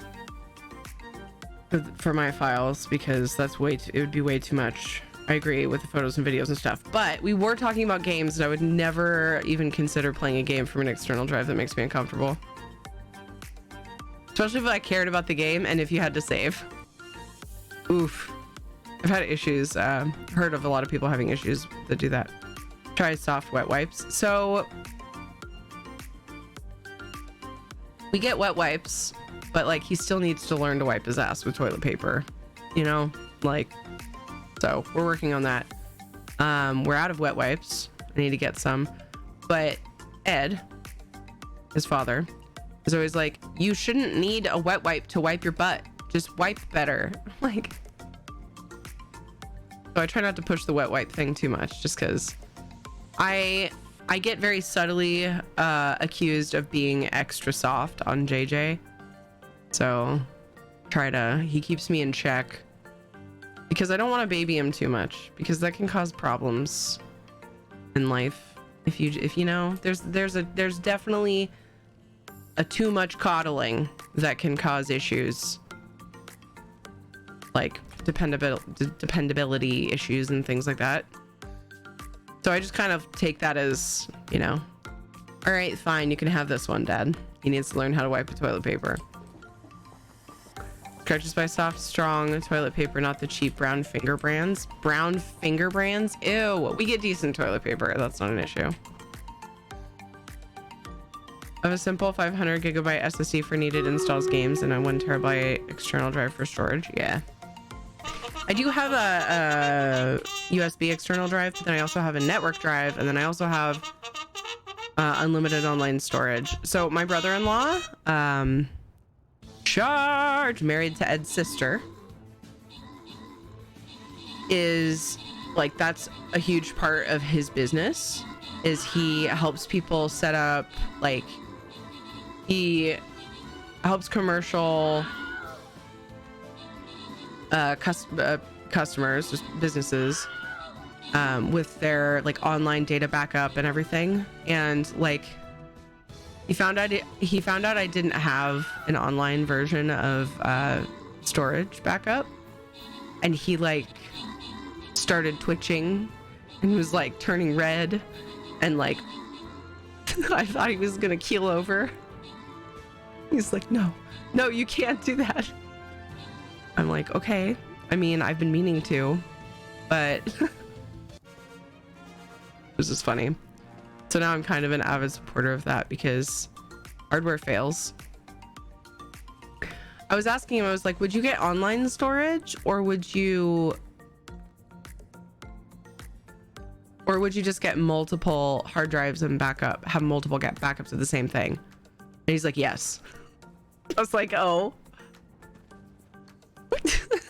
for my files because that's it would be way too much. I agree with the photos and videos and stuff, but we were talking about games and I would never even consider playing a game from an external drive that makes me uncomfortable. Especially if I cared about the game and if you had to save. Oof. I've had issues, heard of a lot of people having issues that do that. Try soft wet wipes. So we get wet wipes, but like he still needs to learn to wipe his ass with toilet paper, you know, like, so we're working on that. We're out of wet wipes. I need to get some, but Ed, his father, is always like, you shouldn't need a wet wipe to wipe your butt. Just wipe better. Like, so I try not to push the wet wipe thing too much just because I get very subtly accused of being extra soft on JJ. So he keeps me in check because I don't want to baby him too much because that can cause problems in life. If you know, there's definitely a too much coddling that can cause issues like dependability issues and things like that. So I just kind of take that as, you know, all right, fine, you can have this one, Dad. He needs to learn how to wipe with toilet paper. Stretches by soft, strong toilet paper, not the cheap brown finger brands. Brown finger brands? Ew, we get decent toilet paper. That's not an issue. I have a simple 500 gigabyte SSD for needed installs, games, and a 1 terabyte external drive for storage. Yeah. I do have a USB external drive, but then I also have a network drive, and then I also have unlimited online storage. So my brother-in-law, married to Ed's sister, is like, that's a huge part of his business, is he helps people set up, like, he helps commercial customers, just businesses, with their like online data backup and everything. And like he found out I didn't have an online version of storage backup, and he like started twitching and was like turning red and like I thought he was gonna keel over. He's like, no, you can't do that. I'm like, okay. I mean, I've been meaning to, but this is funny. So now I'm kind of an avid supporter of that because hardware fails. I was asking him, I was like, would you get online storage or would you just get multiple hard drives and have multiple backups of the same thing? And he's like, yes. I was like, oh.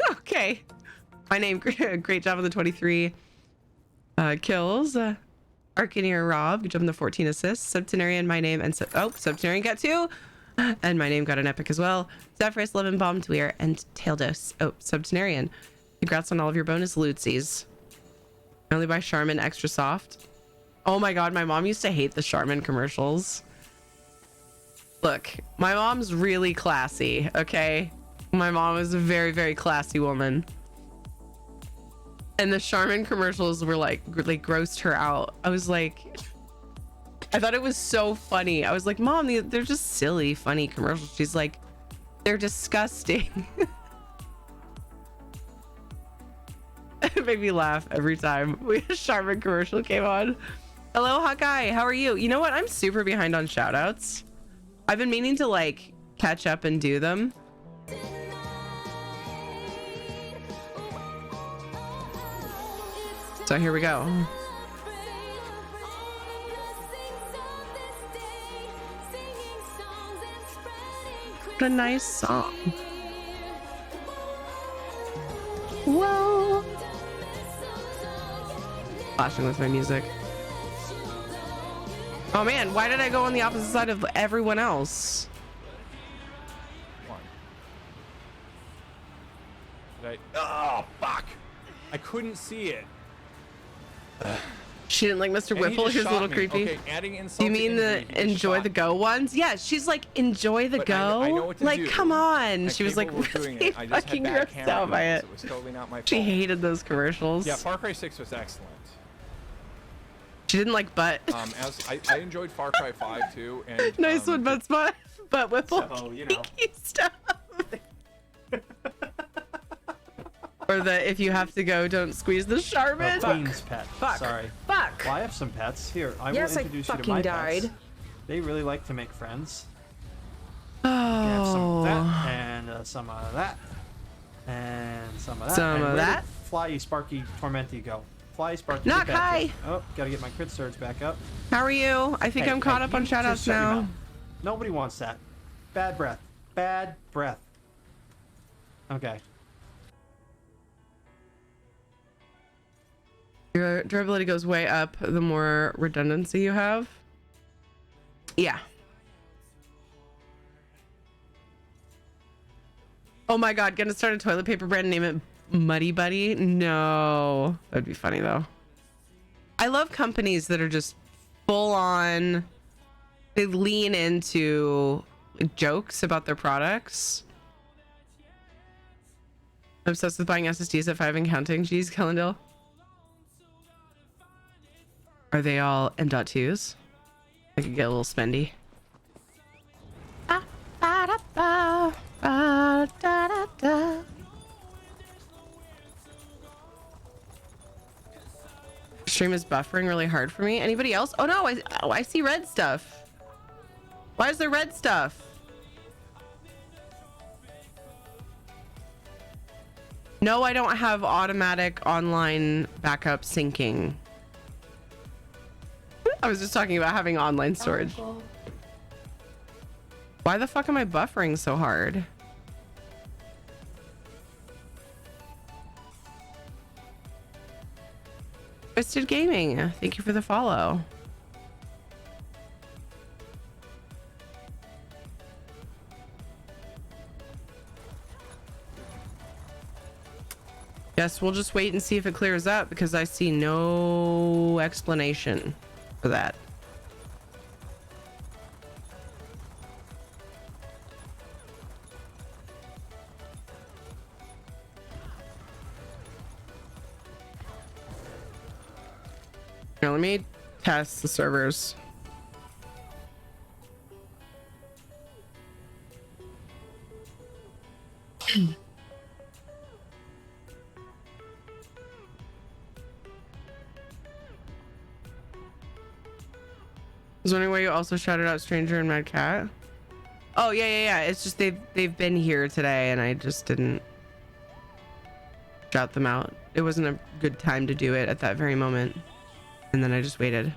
Okay. My name, great job on the 23 kills. Arcaneer Rob, good job on the 14 assists. Septenarian, my name, and Septenarian got 2. And my name got an epic as well. Zephyrus, Levin, Bomb, Dweer, and Taildos. Oh, Septenarian. Congrats on all of your bonus lootsies. I only buy Charmin extra soft. Oh my god, my mom used to hate the Charmin commercials. Look, my mom's really classy, okay? My mom is a very, very classy woman. And the Charmin commercials were like grossed her out. I was like, I thought it was so funny. I was like, Mom, they're just silly, funny commercials. She's like, they're disgusting. It made me laugh every time a Charmin commercial came on. Hello, Hawkeye. How are you? You know what? I'm super behind on shout outs. I've been meaning to like catch up and do them. So here we go. What a nice song. Whoa. Flashing with my music. Oh man, why did I go on the opposite side of everyone else? Oh, fuck! I couldn't see it. She didn't like Mr. And Whipple. He was a little me. creepy. Okay, adding insult Do you to mean injury, the he just enjoy shot the me. go ones? Yeah, she's like, enjoy the But go. I know what to like, do. come on. I'm She was like, capable of doing really it. I just had fucking bad grossed camera out by angles. it. It was totally not my fault. She hated those commercials. Yeah, Far Cry 6 was excellent. She didn't like butt. As I enjoyed Far Cry 5 too, and Nice one, butt spot. Butt whipple. So, you know. Kinky stuff. Or the if you have to go, don't squeeze the Charmin. Queen's pet. Fuck. Sorry. Fuck. Well, I have some pets. Here, I Yes, will I introduce you to fucking my died. pets. They really like to make friends. You have some of that, Oh. and some of that, and some of that. Some and of where that. did Flyy, Sparky, Tormenty go? Flyy, Sparky, Knock get back high. here. Oh, gotta get my crit surge back up. How are you? I think Hey, I'm caught hey, up on you just shoutouts shut your now. mouth. Nobody wants that. Bad breath. Bad breath. Okay. Your durability goes way up the more redundancy you have. Yeah. Oh my god, gonna start a toilet paper brand, name it Muddy Buddy? No. That'd be funny though. I love companies that are just full on, they lean into jokes about their products. I'm obsessed with buying SSDs at 5 and counting. Jeez, Kellendale. Are they all M.2s? I could get a little spendy. Stream is buffering really hard for me. Anybody else? Oh no, I see red stuff. Why is there red stuff? No, I don't have automatic online backup syncing. I was just talking about having online storage. Why the fuck am I buffering so hard? Twisted Gaming, thank you for the follow. Yes, we'll just wait and see if it clears up because I see no explanation for that. Here, let me test the servers. I was wondering why you also shouted out Stranger and Mad Cat. Oh yeah. It's just they've been here today and I just didn't shout them out. It wasn't a good time to do it at that very moment. And then I just waited.